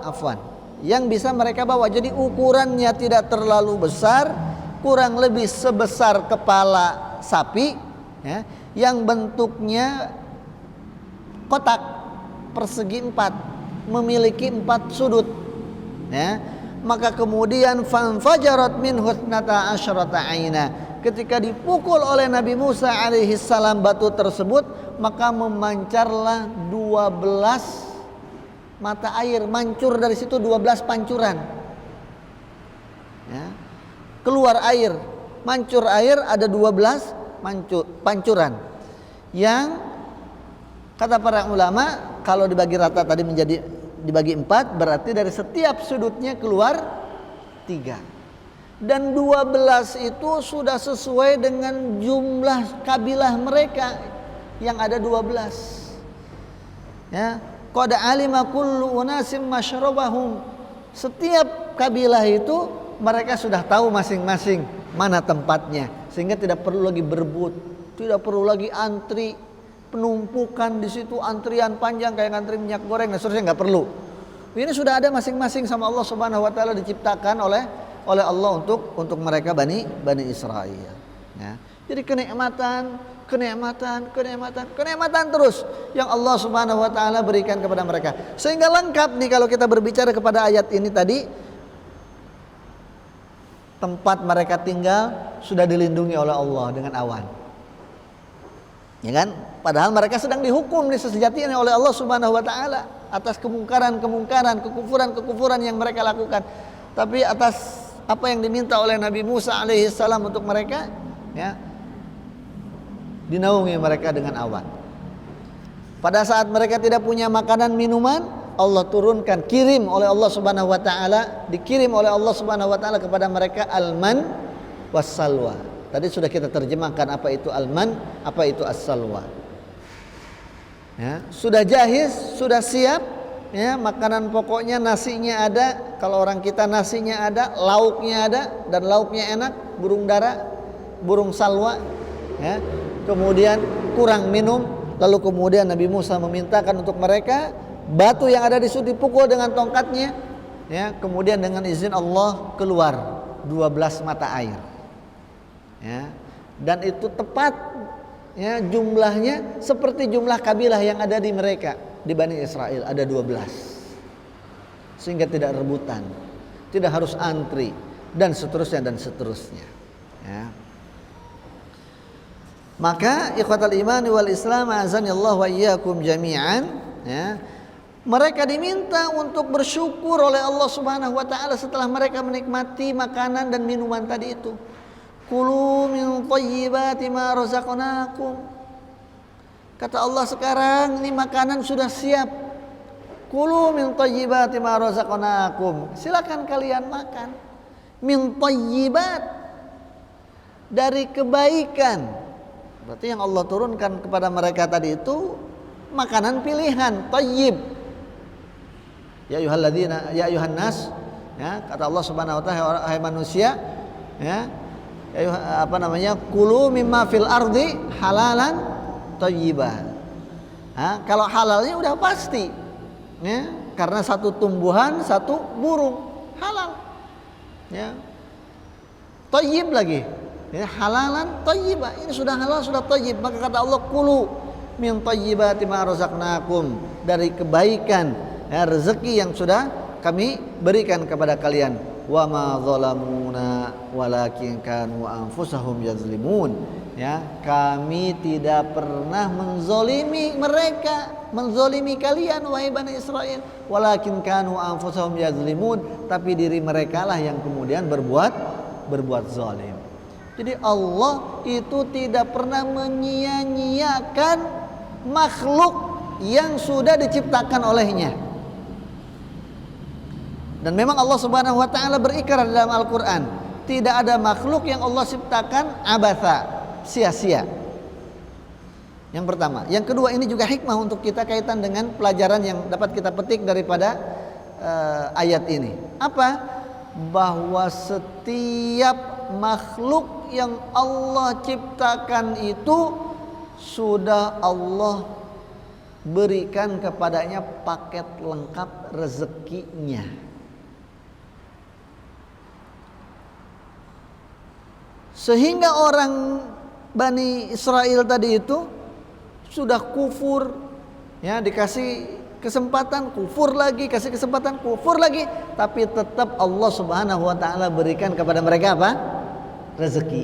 yang bisa mereka bawa. Jadi ukurannya tidak terlalu besar, kurang lebih sebesar kepala sapi ya, yang bentuknya kotak persegi 4, memiliki 4 sudut ya. Maka kemudian fanfajarat minhu ithnata asyrata aina. Ketika dipukul oleh Nabi Musa alaihi salam batu tersebut, maka memancarlah 12 mata air, mancur dari situ 12 pancuran ya. Keluar air, mancur air, ada 12 pancuran yang kata para ulama kalau dibagi rata tadi dibagi 4, berarti dari setiap sudutnya keluar 3. Dan 12 itu sudah sesuai dengan jumlah kabilah mereka yang ada 12. Ya, qad alima kullu unasim masyrabahum. Setiap kabilah itu mereka sudah tahu masing-masing mana tempatnya, sehingga tidak perlu lagi berebut, tidak perlu lagi antri, penumpukan di situ, antrian panjang kayak antri minyak goreng dan seterusnya, nggak perlu. Ini sudah ada masing-masing sama Allah Subhanahu wa taala, diciptakan oleh Allah untuk mereka Bani Israil Ya. Jadi kenikmatan terus yang Allah Subhanahu wa taala berikan kepada mereka. Sehingga lengkap nih kalau kita berbicara kepada ayat ini tadi, tempat mereka tinggal sudah dilindungi oleh Allah dengan awan. Ya kan? Padahal mereka sedang dihukum sejatinya oleh Allah Subhanahu wa taala atas kemungkaran, kekufuran yang mereka lakukan. Tapi atas apa yang diminta oleh Nabi Musa alaihissalam untuk mereka, ya, dinaungi mereka dengan awan. Pada saat mereka tidak punya makanan minuman, Allah turunkan, dikirim oleh Allah Subhanahu wa taala kepada mereka al-man was-salwa. Tadi sudah kita terjemahkan apa itu al-man, apa itu as-salwa. Ya, sudah jahis, sudah siap, ya, makanan pokoknya, nasinya ada. Kalau orang kita nasinya ada, lauknya ada, dan lauknya enak, burung dara, burung salwa, ya. Kemudian kurang minum, lalu kemudian Nabi Musa memintakan untuk mereka batu yang ada di situ dipukul dengan tongkatnya, ya, kemudian dengan izin Allah keluar 12 mata air, ya, dan itu tepat, ya, jumlahnya seperti jumlah kabilah yang ada di mereka, di Bani Israel ada 12, sehingga tidak rebutan, tidak harus antri, dan seterusnya, ya. Maka ikhwatal iman wal Islam azanillahu wa iyyakum jami'an, ya, mereka diminta untuk bersyukur oleh Allah Subhanahu wa taala setelah mereka menikmati makanan dan minuman tadi itu. Kulu min thayyibati ma razaqnakum. Kata Allah, sekarang ini makanan sudah siap. Kulu min thayyibati ma razaqnakum. Silakan kalian makan. Min thayyibat, dari kebaikan. Berarti yang Allah turunkan kepada mereka tadi itu makanan pilihan, thayyib. Ya ayyuhalladzina, ya ayyuhan nas, ya, kata Allah Subhanahu wa taala, hai manusia, ya, kulu mimma fil ardi halalan thayyiban. Kalau halalnya udah pasti, ya, karena satu tumbuhan, satu burung, halal, ya, thayyib lagi, ya, halalan thayyiban, ini sudah halal, sudah thayyib. Maka kata Allah, kulu min thayyibati ma razaqnakum, dari kebaikan, ya, rezeki yang sudah kami berikan kepada kalian. Wa ma zalamuna walakin kanu anfusahum yazlimun, ya, kami tidak pernah menzolimi mereka, menzolimi kalian wahai Bani Israel, walakin kanu anfusahum yazlimun, tapi diri mereka lah yang kemudian berbuat zalim. Jadi Allah itu tidak pernah menyia-nyiakan makhluk yang sudah diciptakan olehnya. Dan memang Allah Subhanahu wa taala berikrar dalam Al-Qur'an, tidak ada makhluk yang Allah ciptakan abatha, sia-sia. Yang pertama, yang kedua, ini juga hikmah untuk kita kaitan dengan pelajaran yang dapat kita petik daripada ayat ini. Apa? Bahwa setiap makhluk yang Allah ciptakan itu sudah Allah berikan kepadanya paket lengkap rezekinya. Sehingga orang Bani Israel tadi itu sudah kufur, ya, dikasih kesempatan kufur lagi, kasih kesempatan kufur lagi, tapi tetap Allah Subhanahu wa taala berikan kepada mereka apa? Rezeki.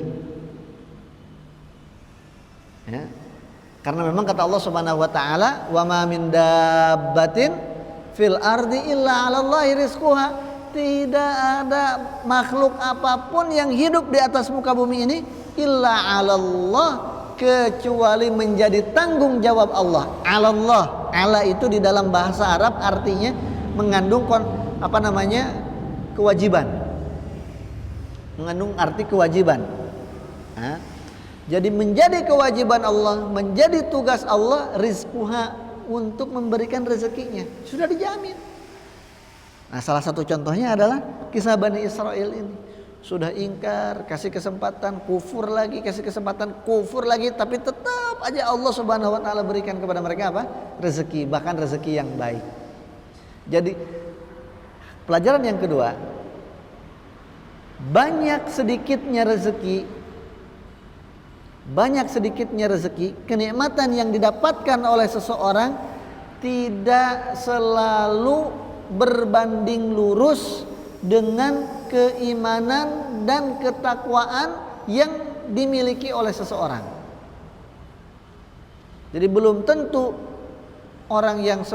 Ya. Karena memang kata Allah Subhanahu wa taala, "Wa ma min dabbatin fil ardi illa 'alallahi rizquha." Tidak ada makhluk apapun yang hidup di atas muka bumi ini illa 'alallah, kecuali menjadi tanggung jawab Allah. 'Alallah, 'ala itu di dalam bahasa Arab artinya mengandung kewajiban. Mengandung arti kewajiban. Jadi menjadi kewajiban Allah, menjadi tugas Allah, rizquha, untuk memberikan rezekinya. Sudah dijamin. Nah, salah satu contohnya adalah kisah Bani Israel ini. Sudah ingkar, kasih kesempatan kufur lagi, kasih kesempatan kufur lagi, tapi tetap aja Allah Subhanahu wa taala berikan kepada mereka apa? Rezeki, bahkan rezeki yang baik. Jadi pelajaran yang kedua, banyak sedikitnya rezeki banyak sedikitnya rezeki, kenikmatan yang didapatkan oleh seseorang tidak selalu berbanding lurus dengan keimanan dan ketakwaan yang dimiliki oleh seseorang. Jadi belum tentu orang yang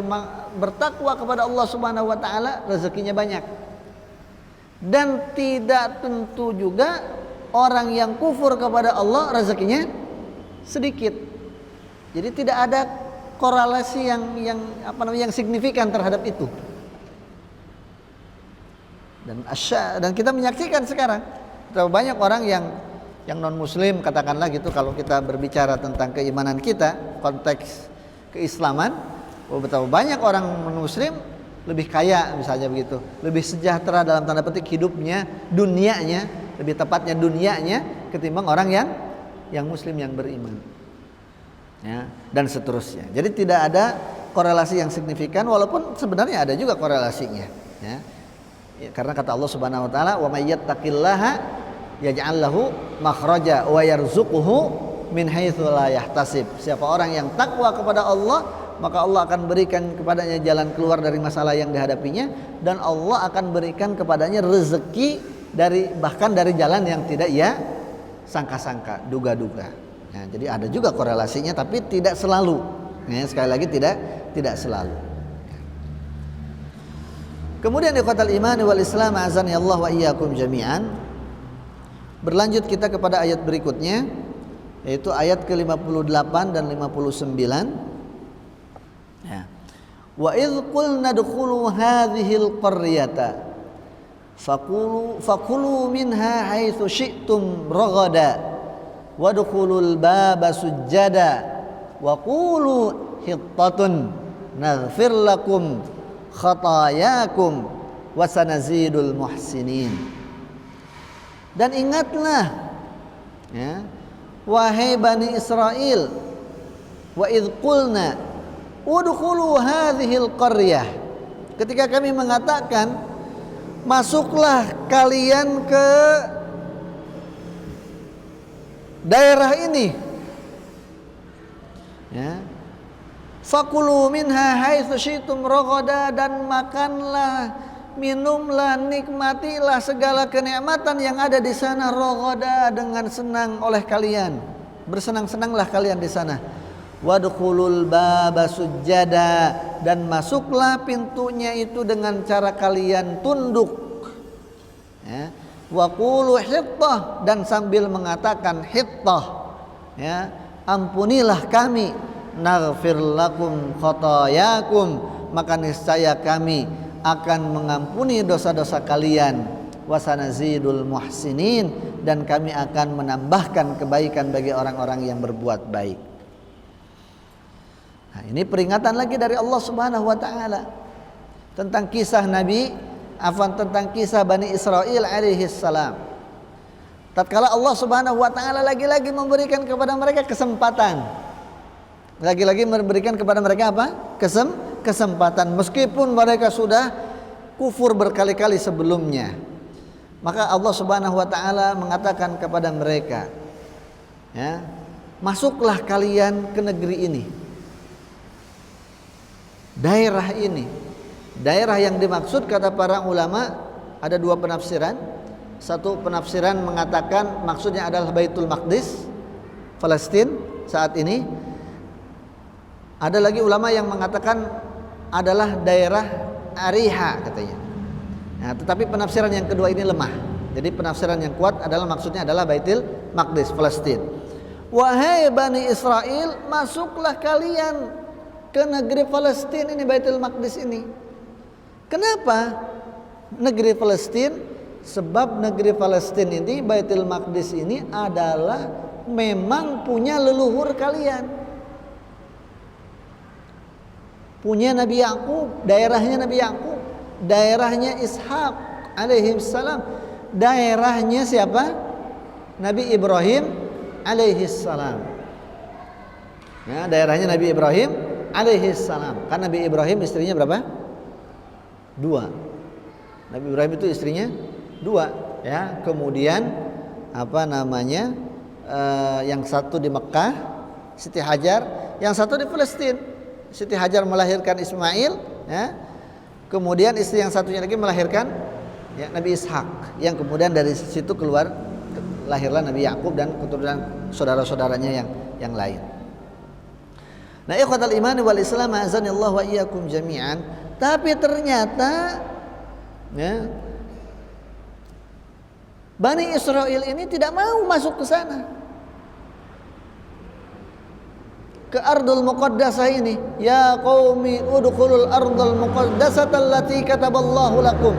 bertakwa kepada Allah Subhanahu wa taala rezekinya banyak. Dan tidak tentu juga orang yang kufur kepada Allah rezekinya sedikit. Jadi tidak ada korelasi yang signifikan terhadap itu. Dan kita menyaksikan sekarang banyak orang yang non muslim, katakanlah gitu, kalau kita berbicara tentang keimanan kita, konteks keislaman, betapa banyak orang non muslim lebih kaya misalnya begitu, lebih sejahtera dalam tanda petik hidupnya, dunianya, lebih tepatnya dunianya ketimbang orang yang muslim yang beriman. Ya, dan seterusnya. Jadi tidak ada korelasi yang signifikan, walaupun sebenarnya ada juga korelasinya, ya. Karena kata Allah Subhanahu wa taala, "Wa may yattaqillaha yaj'al lahu makhraja wa yarzuquhu min haitsu la yahtasib." Siapa orang yang takwa kepada Allah, maka Allah akan berikan kepadanya jalan keluar dari masalah yang dihadapinya, dan Allah akan berikan kepadanya rezeki bahkan dari jalan yang tidak ia sangka-sangka, duga-duga. Nah, jadi ada juga korelasinya, tapi tidak selalu. Ya, sekali lagi tidak selalu. Kemudian ikhwatal iman wal Islam azani Allah wa iyyakum jami'an. Berlanjut kita kepada ayat berikutnya, yaitu ayat ke-58 dan 59. Ya. Wa idz qulna dkhulu hadhil qaryata fakulu minha haitsu syi'tum ragada wadkhulul baba sujjada wa qulu hittatun naghfir lakum khatayakum wa sanazidul muhsinin. Dan ingatlah, ya, wahai Bani Israel, wa idz qulna udkhulu hadhil qaryah, ketika kami mengatakan masuklah kalian ke daerah ini, ya, fakulu minha haitsu syi'tum ragada, dan makanlah, minumlah, nikmatilah segala kenikmatan yang ada di sana, ragada, dengan senang oleh kalian, bersenang-senanglah kalian di sana. Wadkhulul baba sujjada, dan masuklah pintunya itu dengan cara kalian tunduk, ya. Wa qulu hittah, dan sambil mengatakan hittah, ya, ampunilah kami, naghfir lakum khatayakum, maka niscaya kami akan mengampuni dosa-dosa kalian, wasanazidul muhsinin, dan kami akan menambahkan kebaikan bagi orang-orang yang berbuat baik. Nah, ini peringatan lagi dari Allah Subhanahu wa taala tentang kisah tentang kisah Bani Israel alaihi salam. Tatkala Allah Subhanahu wa taala lagi-lagi memberikan kepada mereka kesempatan. Lagi-lagi memberikan kepada mereka apa? Kesempatan, meskipun mereka sudah kufur berkali-kali sebelumnya. Maka Allah Subhanahu wa taala mengatakan kepada mereka, ya, masuklah kalian ke negeri ini. Daerah ini, daerah yang dimaksud kata para ulama ada dua penafsiran. Satu penafsiran mengatakan maksudnya adalah Baitul Maqdis, Palestina saat ini. Ada lagi ulama yang mengatakan adalah daerah Ariha katanya. Nah, tetapi penafsiran yang kedua ini lemah. Jadi penafsiran yang kuat adalah maksudnya adalah Baitul Maqdis, Palestina. Wahai Bani Israel, masuklah kalian ke negeri Palestina ini, Baitul Maqdis ini. Kenapa negeri Palestina? Sebab negeri Palestina ini, Baitul Maqdis ini adalah memang punya leluhur kalian. Punya Nabi Yakub, daerahnya Nabi Yakub, daerahnya Ishak alaihi salam, daerahnya siapa? Nabi Ibrahim alaihi salam. Ya, daerahnya Nabi Ibrahim alaihi salam. Kan Nabi Ibrahim istrinya berapa? 2. Nabi Ibrahim itu istrinya 2, ya. Kemudian yang satu di Mekah, Siti Hajar, yang satu di Palestina. Siti Hajar melahirkan Ismail, ya. Kemudian istri yang satunya lagi melahirkan ya, Nabi Ishak, yang kemudian dari situ keluar lahirlah Nabi Yakub dan keturunan saudara-saudaranya yang lain. Nah, ikhwatal iman wal Islam, azanillahu wa iyyakum jami'an. Tapi ternyata ya, Bani Israel ini tidak mau masuk ke sana, ke Ardul Muqaddasah ini. Ya qaumi udkhulul Ardul Muqaddasata allati kataballahu lakum.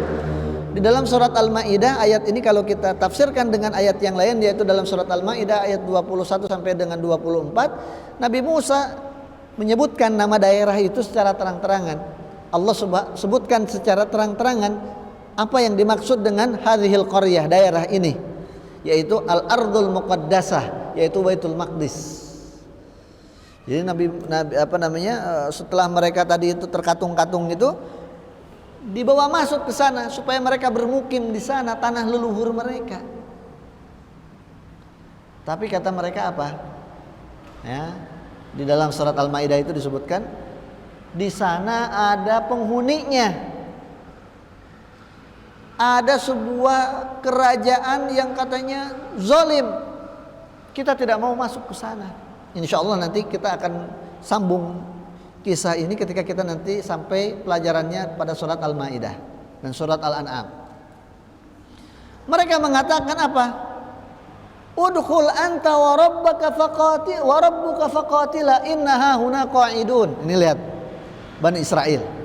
Di dalam surat Al-Maidah ayat ini kalau kita tafsirkan dengan ayat yang lain, yaitu dalam surat Al-Maidah ayat 21 sampai dengan 24, Nabi Musa menyebutkan nama daerah itu secara terang-terangan. Allah sebutkan secara terang-terangan apa yang dimaksud dengan hadhil qaryah, daerah ini, yaitu Al-Ardul Muqaddasah, yaitu Baitul Maqdis. Jadi Nabi setelah mereka tadi itu terkatung-katung itu, dibawa masuk ke sana supaya mereka bermukim di sana, tanah leluhur mereka. Tapi kata mereka apa? Ya, di dalam surat Al-Maidah itu disebutkan di sana ada penghuninya. Ada sebuah kerajaan yang katanya zalim. Kita tidak mau masuk ke sana. Insya Allah nanti kita akan sambung kisah ini ketika kita nanti sampai pelajarannya pada surat Al-Maidah dan surat Al-An'am. Mereka mengatakan apa? Udkhul anta wa rabbuka faqatila innaha huna qa'idun. Ini lihat Bani Israel.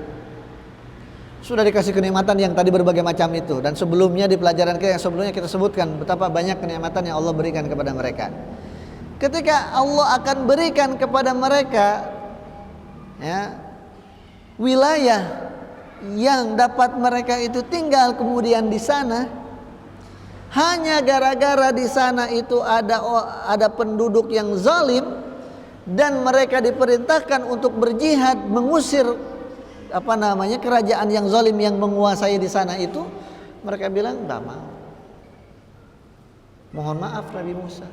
Sudah dikasih kenikmatan yang tadi berbagai macam itu, dan sebelumnya di pelajaran kita yang sebelumnya kita sebutkan betapa banyak kenikmatan yang Allah berikan kepada mereka. Ketika Allah akan berikan kepada mereka ya, wilayah yang dapat mereka itu tinggal kemudian di sana, hanya gara-gara di sana itu ada penduduk yang zalim dan mereka diperintahkan untuk berjihad mengusir kerajaan yang zalim yang menguasai di sana itu. Mereka bilang enggak mau. Mohon maaf Nabi Musa,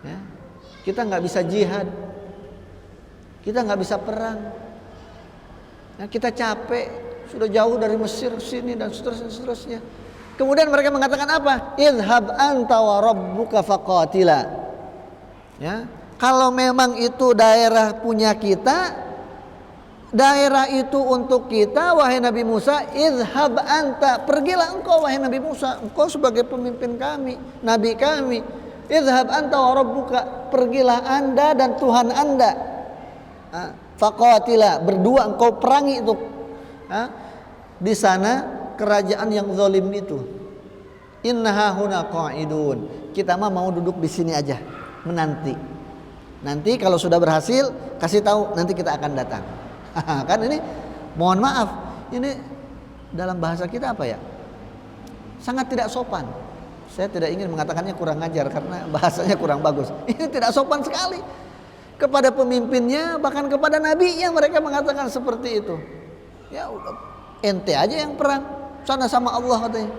ya, kita nggak bisa jihad, kita nggak bisa perang, ya, kita capek, sudah jauh dari Mesir ke sini dan seterusnya. Kemudian mereka mengatakan apa? Idhab anta wa rabbuka faqatila. Ya, kalau memang itu daerah punya kita, daerah itu untuk kita, wahai Nabi Musa, idhab anta, pergilah engkau wahai Nabi Musa, engkau sebagai pemimpin kami, nabi kami. Idhab anta wa rabbuka, pergilah anda dan Tuhan anda. Faqatila, berdua engkau perangi itu di sana kerajaan yang zalim itu. Innaha huna qa'idun, kita mah mau duduk di sini aja menanti. Nanti kalau sudah berhasil kasih tahu, nanti kita akan datang. Kan ini mohon maaf, ini dalam bahasa kita apa ya, sangat tidak sopan. Saya tidak ingin mengatakannya kurang ajar karena bahasanya kurang bagus. Ini tidak sopan sekali kepada pemimpinnya, bahkan kepada nabinya mereka mengatakan seperti itu. Ya udah, ente aja yang perang, sana sama Allah katanya.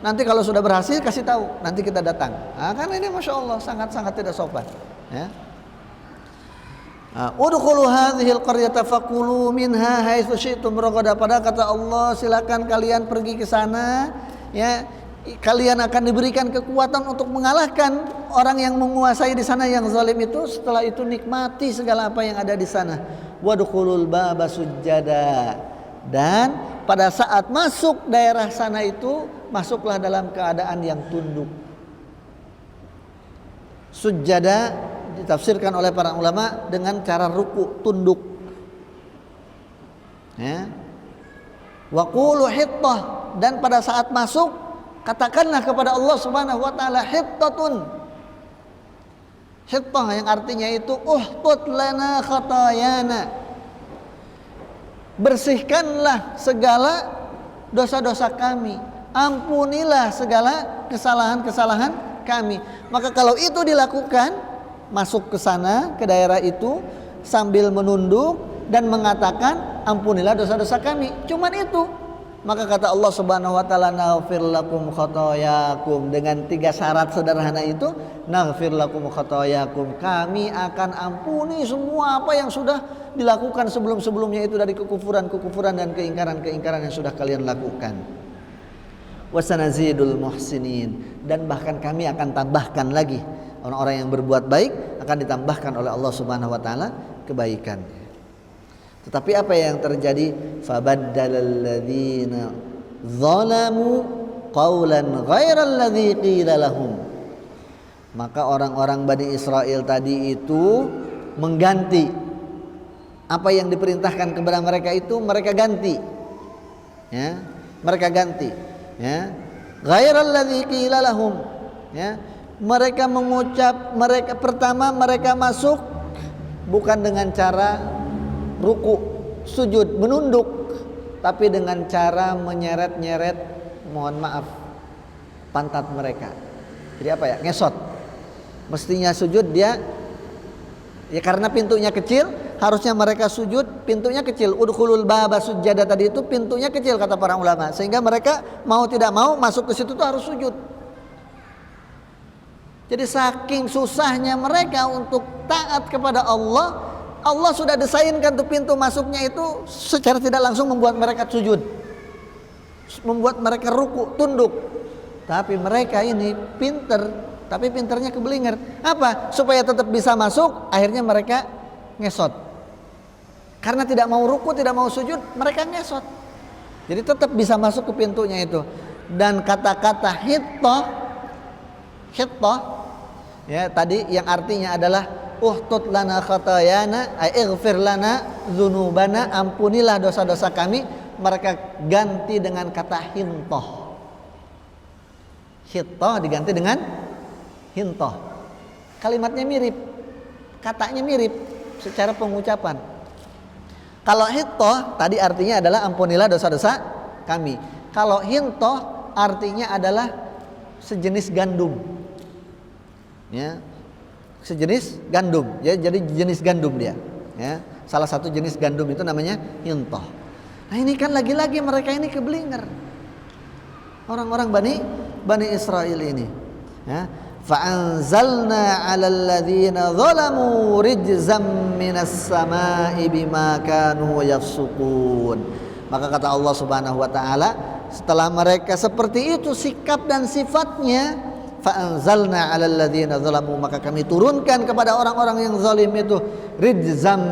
Nanti kalau sudah berhasil kasih tahu, nanti kita datang. Karena ini masya Allah sangat-sangat tidak sopan. Ya. Udkhulu hadhil qaryata faqulu minha haitsu syi'tum ragada. Pada kata Allah, silakan kalian pergi ke sana, ya. Kalian akan diberikan kekuatan untuk mengalahkan orang yang menguasai di sana yang zalim itu. Setelah itu nikmati segala apa yang ada di sana. Wadkhulul baba sujjada. Dan pada saat masuk daerah sana itu, masuklah dalam keadaan yang tunduk. Sujjada ditafsirkan oleh para ulama dengan cara ruku, tunduk. Ya. Wa qulu hittah, dan pada saat masuk katakanlah kepada Allah Subhanahu wa taala hittatun. Hittah yang artinya itu uhtut lana khatayana. Bersihkanlah segala dosa-dosa kami, ampunilah segala kesalahan-kesalahan kami. Maka kalau itu dilakukan, masuk ke sana, ke daerah itu sambil menunduk dan mengatakan ampunilah dosa-dosa kami. Cuman itu, Maka kata Allah Subhanahu wa taala, naghfir lakum khotoyakum. Dengan 3 syarat sederhana itu, naghfir lakum khotoyakum, kami akan ampuni semua apa yang sudah dilakukan sebelum-sebelumnya itu dari kekufuran-kekufuran dan keingkaran-keingkaran yang sudah kalian lakukan. Wasanazidul muhsinin, dan bahkan kami akan tambahkan lagi orang-orang yang berbuat baik akan ditambahkan oleh Allah Subhanahu wa taala kebaikan. Tetapi apa yang terjadi? Fabaddalal ladzina zalamu qaulan ghairal ladzi qila lahum. Maka orang-orang Bani Israel tadi itu mengganti apa yang diperintahkan kepada mereka itu, mereka ganti. Ya, mereka ganti. Ya. Ghairal ladzi qila lahum. Ya. Mereka mengucap, pertama mereka masuk bukan dengan cara ruku, sujud, menunduk, tapi dengan cara menyeret-nyeret, mohon maaf, pantat mereka. Jadi apa ya? Ngesot. Mestinya sujud dia, ya karena pintunya kecil, harusnya mereka sujud, pintunya kecil. Udkhulul baba sujada tadi itu pintunya kecil kata para ulama, sehingga mereka mau tidak mau masuk ke situ tuh harus sujud. Jadi saking susahnya mereka untuk taat kepada Allah, Allah sudah desainkan tuh pintu masuknya itu secara tidak langsung membuat mereka sujud, membuat mereka ruku, tunduk. Tapi mereka ini pinter, tapi pinternya kebelinger. Apa? Supaya tetap bisa masuk, akhirnya mereka ngesot. Karena tidak mau ruku, tidak mau sujud, mereka ngesot. Jadi tetap bisa masuk ke pintunya itu. Dan kata-kata hittah, ya tadi yang artinya adalah uhtut lana khatayana, ighfir lana dzunubana, ampunilah dosa-dosa kami, mereka ganti dengan kata hintoh. Hittah diganti dengan hintoh. Kalimatnya mirip, katanya mirip secara pengucapan. Kalau hittah tadi artinya adalah ampunilah dosa-dosa kami. Kalau hintoh artinya adalah sejenis gandum. Ya. Sejenis gandum, ya, jadi jenis gandum dia, ya. Salah satu jenis gandum itu namanya hintoh. Nah ini kan lagi-lagi mereka ini keblinger, orang-orang Bani Israel ini. Ya. Fa'anzalna 'alal ladzina zalamu rijzam minas sama'i bima kanu yafsukun. Maka kata Allah Subhanahu wa taala, setelah mereka seperti itu sikap dan sifatnya, fa'anzalna 'alal ladzina zalamu, maka kami turunkan kepada orang-orang yang zalim itu rijzam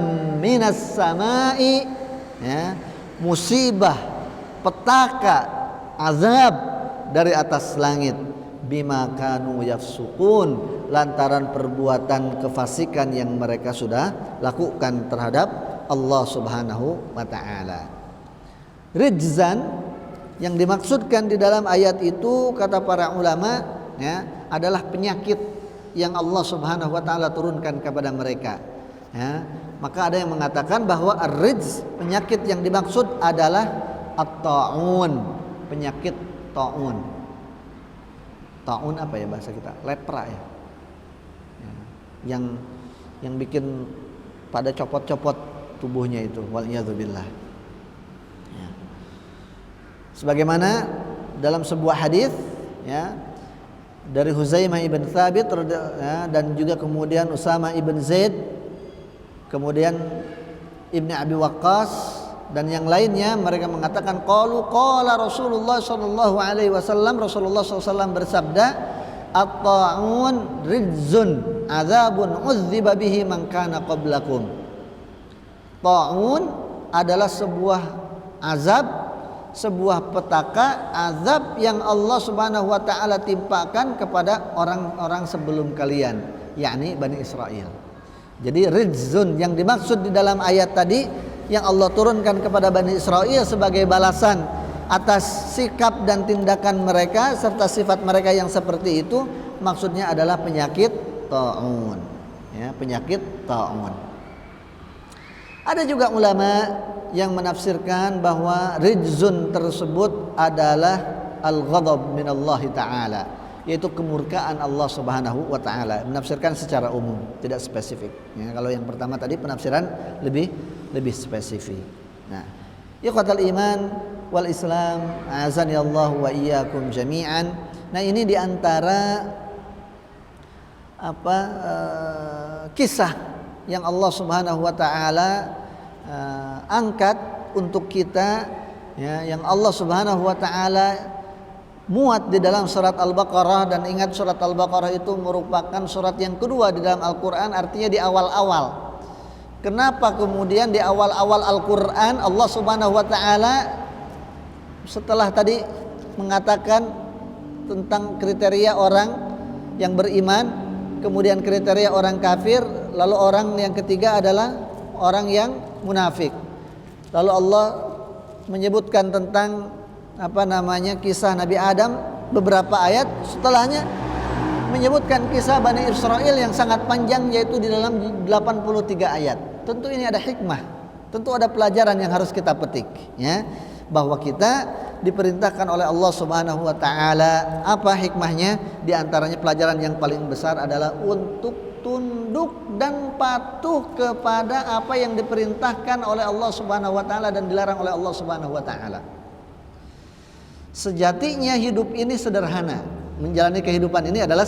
minas sama'i, ya, musibah, petaka, azab dari atas langit, bima kanu yafsukun, lantaran perbuatan kefasikan yang mereka sudah lakukan terhadap Allah Subhanahu wa taala. Rijzan yang dimaksudkan di dalam ayat itu kata para ulama, ya, adalah penyakit yang Allah Subhanahu wa taala turunkan kepada mereka. Ya, maka ada yang mengatakan bahwa ar-rijz, penyakit yang dimaksud adalah at-ta'un, penyakit ta'un. Ta'un apa ya bahasa kita? Lepra ya. Ya, yang bikin pada copot-copot tubuhnya itu, wal iyadzubillah. Ya. Sebagaimana dalam sebuah hadis, ya, dari Huzaimah ibn Thabit, ya, dan juga kemudian Usama ibn Zaid, kemudian Ibni Abi Waqqas dan yang lainnya, mereka mengatakan qalu qala Rasulullah sallallahu alaihi wasallam, Rasulullah sallallahu bersabda, at-ta'un rijzun azabun uzziba bihi man kana qablakum. Ta'un adalah sebuah azab, sebuah petaka, azab yang Allah Subhanahu wa taala timpakan kepada orang-orang sebelum kalian, yakni Bani Israel. Jadi rijzun yang dimaksud di dalam ayat tadi yang Allah turunkan kepada Bani Israel sebagai balasan atas sikap dan tindakan mereka serta sifat mereka yang seperti itu, maksudnya adalah penyakit ta'un, ya, penyakit ta'un. Ada juga ulama yang menafsirkan bahwa rijzun tersebut adalah al-ghadab minallahi ta'ala, yaitu kemurkaan Allah Subhanahu wa taala. Menafsirkan secara umum, tidak spesifik. Ya, kalau yang pertama tadi penafsiran lebih spesifik. Nah, ikhwatal iman wal Islam, azani Allah wa iyyakum jami'an. Nah, ini diantara kisah yang Allah Subhanahu wa taala angkat untuk kita, ya, yang Allah Subhanahu wa taala muat di dalam surat Al-Baqarah. Dan ingat, surat Al-Baqarah itu merupakan surat yang kedua di dalam Al-Qur'an, artinya di awal-awal. Kenapa kemudian di awal-awal Al-Qur'an Allah Subhanahu wa taala setelah tadi mengatakan tentang kriteria orang yang beriman, kemudian kriteria orang kafir, lalu orang yang ketiga adalah orang yang munafik. Lalu Allah menyebutkan tentang kisah Nabi Adam beberapa ayat, setelahnya menyebutkan kisah Bani Israel yang sangat panjang, yaitu di dalam 83 ayat. Tentu ini ada hikmah, tentu ada pelajaran yang harus kita petik, ya, bahwa kita diperintahkan oleh Allah Subhanahu wa taala. Apa hikmahnya? Di antaranya pelajaran yang paling besar adalah untuk tunduk dan patuh kepada apa yang diperintahkan oleh Allah Subhanahu wa taala dan dilarang oleh Allah Subhanahu wa taala. Sejatinya hidup ini sederhana, menjalani kehidupan ini adalah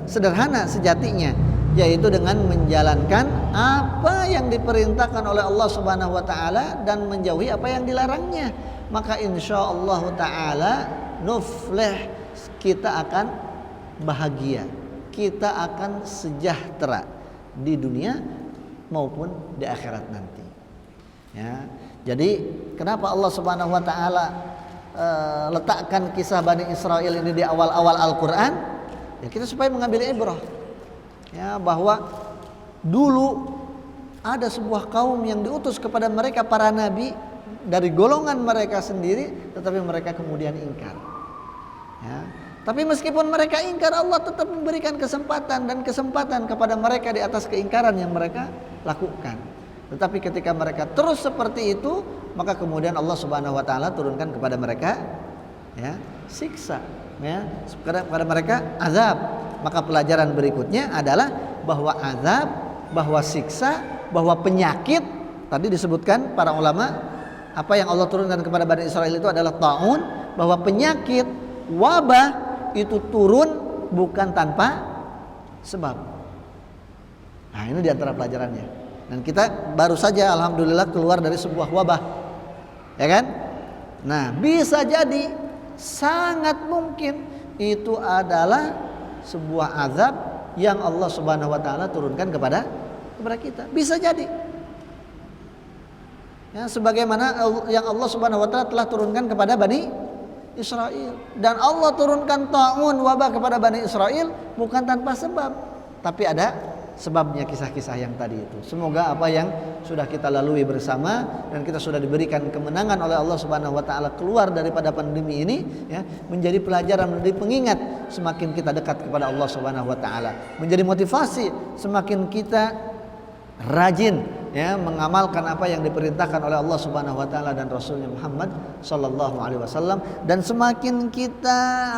sederhana sejatinya, yaitu dengan menjalankan apa yang diperintahkan oleh Allah Subhanahu wa taala dan menjauhi apa yang dilarangnya. Maka insyaallah taala nuflih, kita akan bahagia, kita akan sejahtera di dunia maupun di akhirat nanti, ya. Jadi kenapa Allah Subhanahu wa taala letakkan kisah Bani Israel ini di awal-awal Al-Qur'an? Ya, kita supaya mengambil ibrah, ya, bahwa dulu ada sebuah kaum yang diutus kepada mereka para nabi dari golongan mereka sendiri, tetapi mereka kemudian ingkar, ya. Tapi meskipun mereka ingkar, Allah tetap memberikan kesempatan kepada mereka di atas keingkaran yang mereka lakukan. Tetapi ketika mereka terus seperti itu, maka kemudian Allah Subhanahu wa taala turunkan kepada mereka, ya, siksa, ya, kepada mereka azab. Maka pelajaran berikutnya adalah bahwa azab, bahwa siksa, bahwa penyakit, tadi disebutkan para ulama, apa yang Allah turunkan kepada Bani Israel itu adalah ta'un, bahwa penyakit, wabah itu turun bukan tanpa sebab. Nah, ini diantara pelajarannya. Dan kita baru saja alhamdulillah keluar dari sebuah wabah, ya kan? Nah, bisa jadi sangat mungkin itu adalah sebuah azab yang Allah Subhanahu wa taala turunkan kepada kita. Bisa jadi, ya, sebagaimana yang Allah Subhanahu wa taala telah turunkan kepada Bani Israel. Dan Allah turunkan ta'un, wabah, kepada Bani Israel bukan tanpa sebab, tapi ada sebabnya, kisah-kisah yang tadi itu. Semoga apa yang sudah kita lalui bersama dan kita sudah diberikan kemenangan oleh Allah Subhanahu wa taala keluar daripada pandemi ini, ya, menjadi pelajaran, menjadi pengingat semakin kita dekat kepada Allah Subhanahu wa taala, menjadi motivasi semakin kita rajin, ya, mengamalkan apa yang diperintahkan oleh Allah Subhanahu wa taala dan Rasulnya Muhammad sallallahu alaihi wasallam, dan semakin kita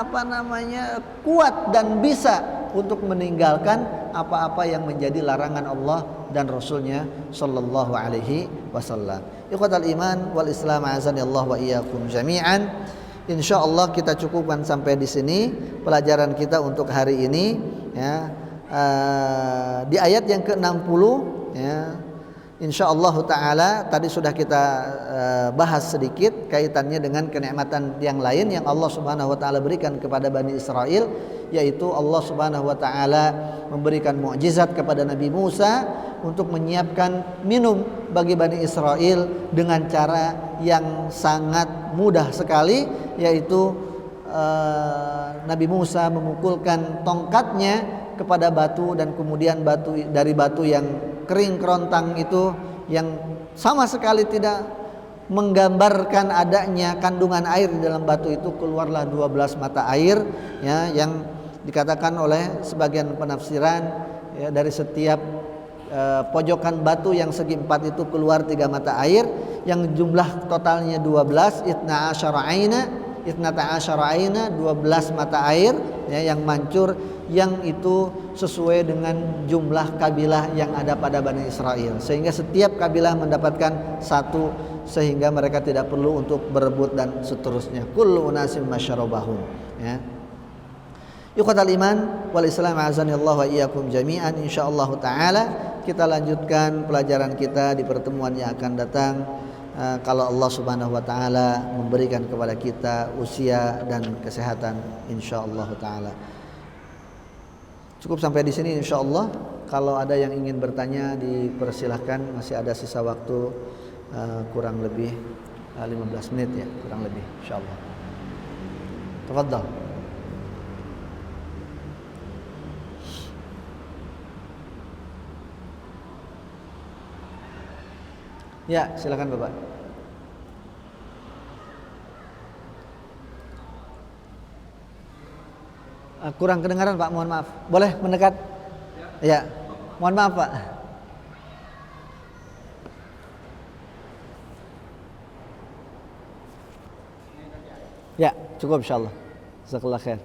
kuat dan bisa untuk meninggalkan apa-apa yang menjadi larangan Allah dan Rasulnya sallallahu alaihi wasallam. Ikhwatal iman wal Islam, azani Allah wa iyyakum jami'an. Insyaallah kita cukupkan sampai di sini pelajaran kita untuk hari ini, ya. Di ayat yang ke-60, ya, insyaallah taala tadi sudah kita bahas sedikit kaitannya dengan kenikmatan yang lain yang Allah Subhanahu wa taala berikan kepada Bani Israel, yaitu Allah Subhanahu wa taala memberikan mukjizat kepada Nabi Musa untuk menyiapkan minum bagi Bani Israel dengan cara yang sangat mudah sekali, yaitu Nabi Musa memukulkan tongkatnya kepada batu, dan kemudian batu yang kering kerontang itu, yang sama sekali tidak menggambarkan adanya kandungan air di dalam batu itu, keluarlah 12 mata air, ya, yang dikatakan oleh sebagian penafsiran, ya, dari setiap pojokan batu yang segi 4 itu keluar 3 mata air, yang jumlah totalnya 12, 12 mata air, ya, yang mancur, yang itu sesuai dengan jumlah kabilah yang ada pada Bani Israel, sehingga setiap kabilah mendapatkan satu, sehingga mereka tidak perlu untuk berebut dan seterusnya. Kullu unasim masyarabahum, ya. Ikhwatal iman wal Islam azanillahu wa iyyakum jami'an. Insyaallah taala kita lanjutkan pelajaran kita di pertemuan yang akan datang, kalau Allah Subhanahu wa taala memberikan kepada kita usia dan kesehatan insyaallah taala. Cukup sampai di sini insyaallah. Kalau ada yang ingin bertanya dipersilahkan, masih ada sisa waktu kurang lebih 15 menit ya, kurang lebih insyaallah. Tafadhal. Ya, silakan Bapak. Kurang kedengaran Pak, mohon maaf. Boleh mendekat? Ya, mohon maaf Pak. Ya, cukup insyaallah. Jazakallah khair.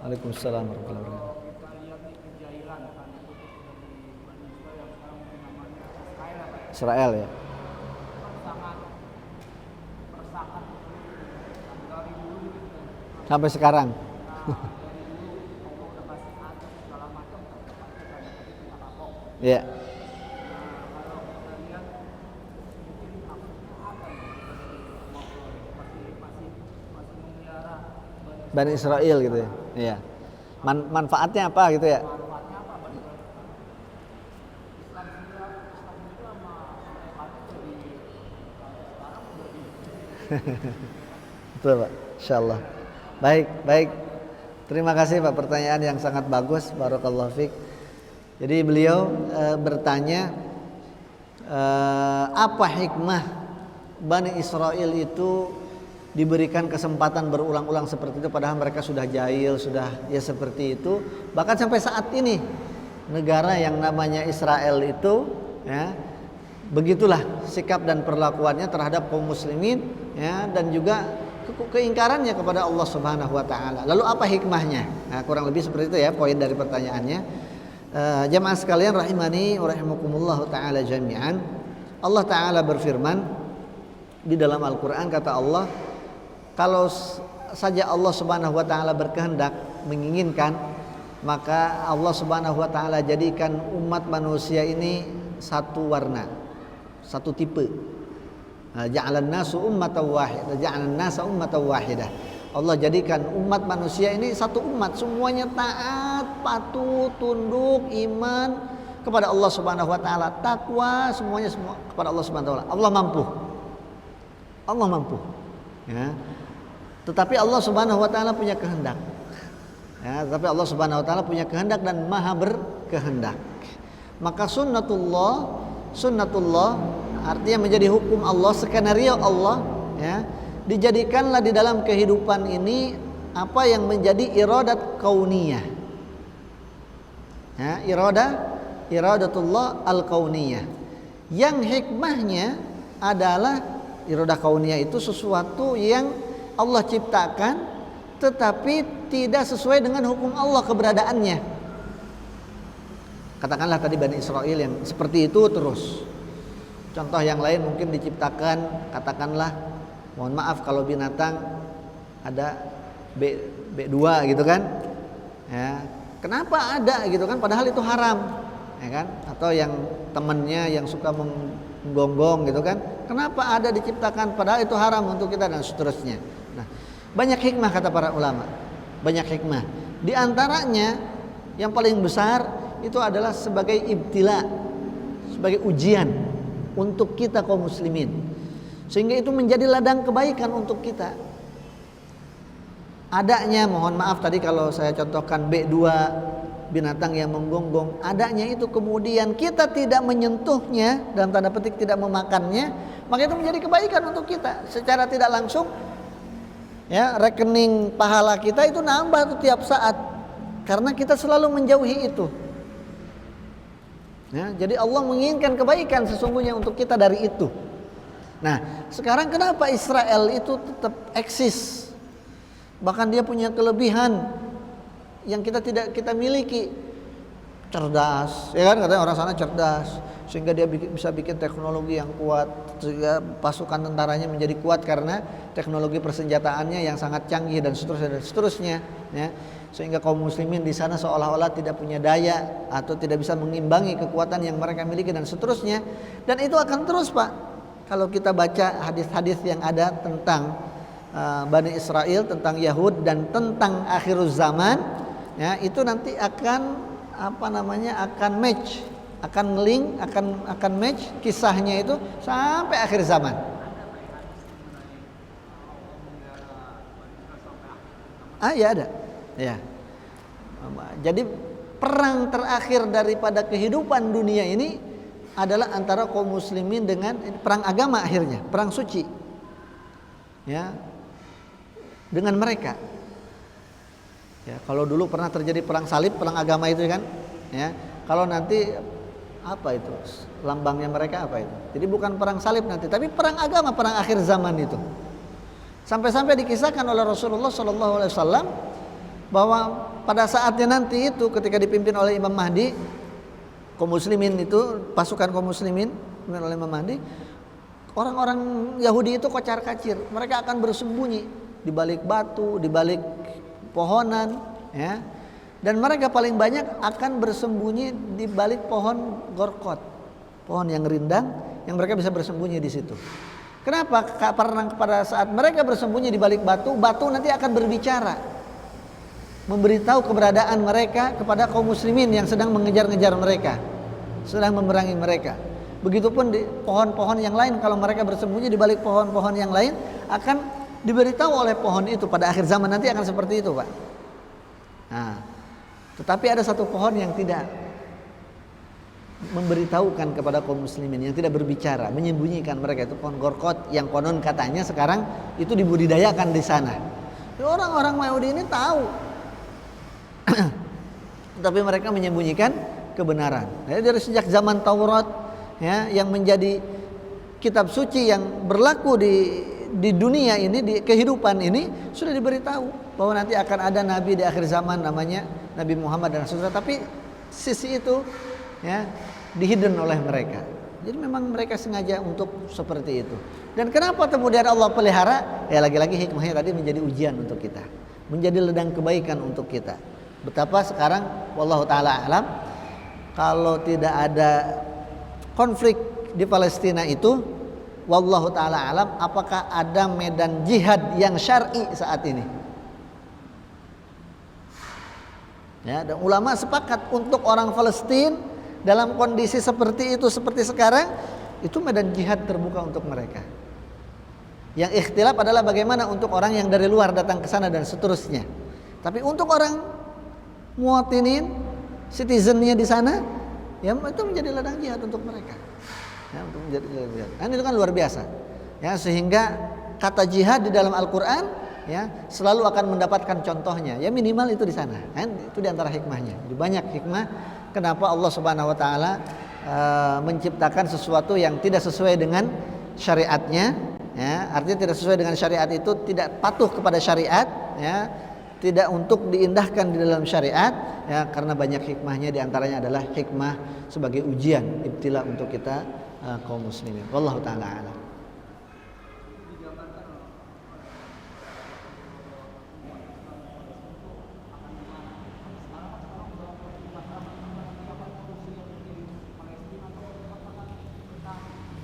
Waalaikumsalam warahmatullahi wabarakatuh. Israel ya. Sampai sekarang. Ya. Bani Israel gitu ya. Iya. Manfaatnya apa gitu ya? Betul Pak, insyaallah. Baik. Terima kasih Pak, pertanyaan yang sangat bagus, barakallahu fiik. Jadi beliau bertanya apa hikmah Bani Israel itu diberikan kesempatan berulang-ulang seperti itu, padahal mereka sudah jahil, sudah ya seperti itu. Bahkan sampai saat ini negara yang namanya Israel itu ya, begitulah sikap dan perlakuannya terhadap kaum muslimin ya, dan juga keingkarannya kepada Allah Subhanahu wa taala. Lalu apa hikmahnya? Nah, kurang lebih seperti itu ya poin dari pertanyaannya. Jamaah sekalian rahimani wa rahimakumullah taala jami'an. Allah taala berfirman di dalam Al-Qur'an, kata Allah, kalau saja Allah Subhanahu wa taala berkehendak, menginginkan, maka Allah Subhanahu wa taala jadikan umat manusia ini satu warna, satu tipe. Ja'alan nasu ummatan wahidah, ja'alan nasa ummatan wahidah. Allah jadikan umat manusia ini satu umat, semuanya taat, patuh, tunduk, iman kepada Allah Subhanahu wa taala, takwa, semuanya semua kepada Allah Subhanahu wa taala. Allah mampu. Ya. Tetapi Allah Subhanahu wa taala punya kehendak. Ya, tetapi Allah Subhanahu wa taala punya kehendak dan maha berkehendak. Maka sunnatullah artinya menjadi hukum Allah, skenario Allah ya, dijadikanlah di dalam kehidupan ini apa yang menjadi iradat kauniyah. Ya, iradatullah al-kauniyah. Yang hikmahnya adalah iradah kauniyah itu sesuatu yang Allah ciptakan tetapi tidak sesuai dengan hukum Allah keberadaannya. Katakanlah tadi Bani Israel yang seperti itu terus. Contoh yang lain mungkin diciptakan, katakanlah, mohon maaf kalau binatang ada B2 gitu kan. Ya, kenapa ada gitu kan, padahal itu haram. Ya kan? Atau yang temannya yang suka menggonggong gitu kan. Kenapa ada diciptakan padahal itu haram untuk kita, dan seterusnya. Nah, banyak hikmah kata para ulama. Banyak hikmah. Di antaranya yang paling besar itu adalah sebagai ibtila, sebagai ujian untuk kita kaum muslimin, sehingga itu menjadi ladang kebaikan untuk kita. Adanya, mohon maaf tadi kalau saya contohkan B2, binatang yang menggonggong, adanya itu kemudian kita tidak menyentuhnya, dalam tanda petik tidak memakannya, maka itu menjadi kebaikan untuk kita secara tidak langsung. Ya, rekening pahala kita itu nambah tuh tiap saat karena kita selalu menjauhi itu. Ya, jadi Allah menginginkan kebaikan sesungguhnya untuk kita dari itu. Nah, sekarang kenapa Israel itu tetap eksis? Bahkan dia punya kelebihan yang kita miliki. Cerdas, ya kan, katanya orang sana cerdas, sehingga dia bisa bikin teknologi yang kuat, sehingga pasukan tentaranya menjadi kuat karena teknologi persenjataannya yang sangat canggih dan seterusnya, ya. Sehingga kaum muslimin di sana seolah-olah tidak punya daya atau tidak bisa mengimbangi kekuatan yang mereka miliki dan seterusnya. Dan itu akan terus, Pak. Kalau kita baca hadis-hadis yang ada tentang Bani Israel, tentang Yahud dan tentang akhiruz zaman, ya, itu nanti akan akan match, akan link, akan match kisahnya itu sampai akhir zaman. Ya ada. Ya. Jadi perang terakhir daripada kehidupan dunia ini adalah antara kaum muslimin dengan perang agama akhirnya, perang suci. Ya. Dengan mereka. Ya, kalau dulu pernah terjadi perang salib, perang agama itu kan, ya. Kalau nanti apa itu lambangnya mereka apa itu? Jadi bukan perang salib nanti, tapi perang agama, perang akhir zaman itu. Sampai-sampai dikisahkan oleh Rasulullah SAW bahwa pada saatnya nanti itu ketika dipimpin oleh Imam Mahdi, kaum muslimin itu pasukan kaum muslimin dipimpin oleh Imam Mahdi, orang-orang Yahudi itu kocar-kacir, mereka akan bersembunyi di balik batu, di balik pohonan, ya, dan mereka paling banyak akan bersembunyi di balik pohon gorkot, pohon yang rindang, yang mereka bisa bersembunyi di situ. Kenapa? Karena pada saat mereka bersembunyi di balik batu, batu nanti akan berbicara, memberitahu keberadaan mereka kepada kaum muslimin yang sedang mengejar-ngejar mereka, sedang memerangi mereka. Begitupun di pohon-pohon yang lain, kalau mereka bersembunyi di balik pohon-pohon yang lain, akan diberitahu oleh pohon itu pada akhir zaman nanti akan seperti itu, Pak. Nah, tetapi ada satu pohon yang tidak memberitahukan kepada kaum muslimin, yang tidak berbicara, menyembunyikan mereka, itu pohon gorkot yang konon katanya sekarang itu dibudidayakan di sana. Orang-orang Yahudi ini tahu, tapi mereka menyembunyikan kebenaran. Jadi dari sejak zaman Taurat, ya, yang menjadi kitab suci yang berlaku di dunia ini, di kehidupan ini, sudah diberitahu bahwa nanti akan ada nabi di akhir zaman namanya Nabi Muhammad dan seterusnya. Tapi sisi itu, ya, dihidden oleh mereka. Jadi memang mereka sengaja untuk seperti itu. Dan kenapa kemudian Allah pelihara? Ya lagi-lagi hikmahnya tadi menjadi ujian untuk kita, menjadi ladang kebaikan untuk kita. Betapa sekarang wallahu taala alam, kalau tidak ada konflik di Palestina itu, wallahu ta'ala alam, apakah ada medan jihad yang syar'i saat ini? Ya, dan ulama sepakat untuk orang Palestina dalam kondisi seperti itu, seperti sekarang, itu medan jihad terbuka untuk mereka. Yang ikhtilaf adalah bagaimana untuk orang yang dari luar datang ke sana dan seterusnya. Tapi untuk orang muwatinin, citizennya di sana, ya itu menjadi ladang jihad untuk mereka. Ya, untuk menjadi jihad. Nah, itu kan luar biasa. Ya, sehingga kata jihad di dalam Al-Qur'an, ya, selalu akan mendapatkan contohnya. Ya minimal itu di sana. Kan itu di antara hikmahnya. Di banyak hikmah kenapa Allah Subhanahu wa taala menciptakan sesuatu yang tidak sesuai dengan syariatnya, ya. Artinya tidak sesuai dengan syariat itu tidak patuh kepada syariat, ya. Tidak untuk diindahkan di dalam syariat, ya, karena banyak hikmahnya. Di antaranya adalah hikmah sebagai ujian, ibtila untuk kita kaum muslimin. Wallahu taala a'lam.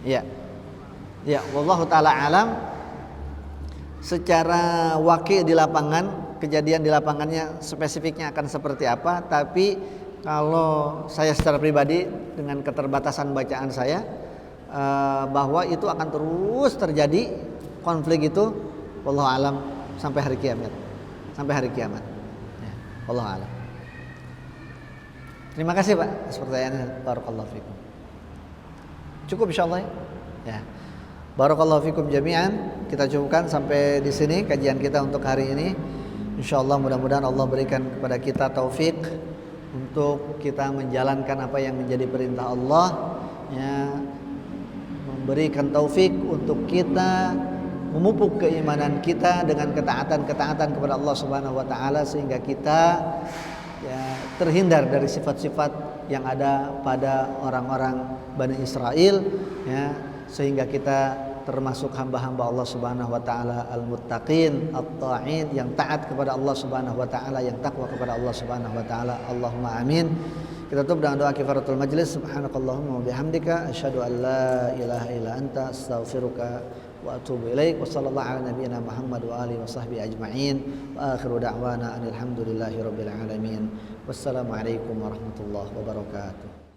Ya. Ya, wallahu taala alam. Secara waqi' di lapangan, kejadian di lapangannya spesifiknya akan seperti apa, tapi kalau saya secara pribadi dengan keterbatasan bacaan saya, bahwa itu akan terus terjadi konflik itu, wallahu alam, sampai hari kiamat. Sampai hari kiamat. Ya, wallahu alam. Terima kasih Pak atas pertanyaannya. Barakallahu fikum. Cukup insyaallah ya. Barakallahu fikum jami'an. Kita cukupkan sampai di sini kajian kita untuk hari ini. Insyaallah mudah-mudahan Allah berikan kepada kita taufik untuk kita menjalankan apa yang menjadi perintah Allah, ya, memberikan taufik untuk kita memupuk keimanan kita dengan ketaatan-ketaatan kepada Allah Subhanahu wa taala sehingga kita ya terhindar dari sifat-sifat yang ada pada orang-orang Bani Israel ya, sehingga kita termasuk hamba-hamba Allah Subhanahu wa taala al-muttaqin, at-ta'in, yang taat kepada Allah Subhanahu wa taala, yang takwa kepada Allah Subhanahu wa taala. Allahumma amin. Kita tutup dengan doa kifaratul majlis. Subhanakallahumma wa bihamdika asyhadu an la ilaha illa anta astaghfiruka wa atubu ilaik. Wa sallallahu ala nabiyyina Muhammad wa alihi wa sahbihi ajma'in. Wa akhiru da'wana alhamdulillahi rabbil alamin. Wassalamu alaikum warahmatullahi wabarakatuh.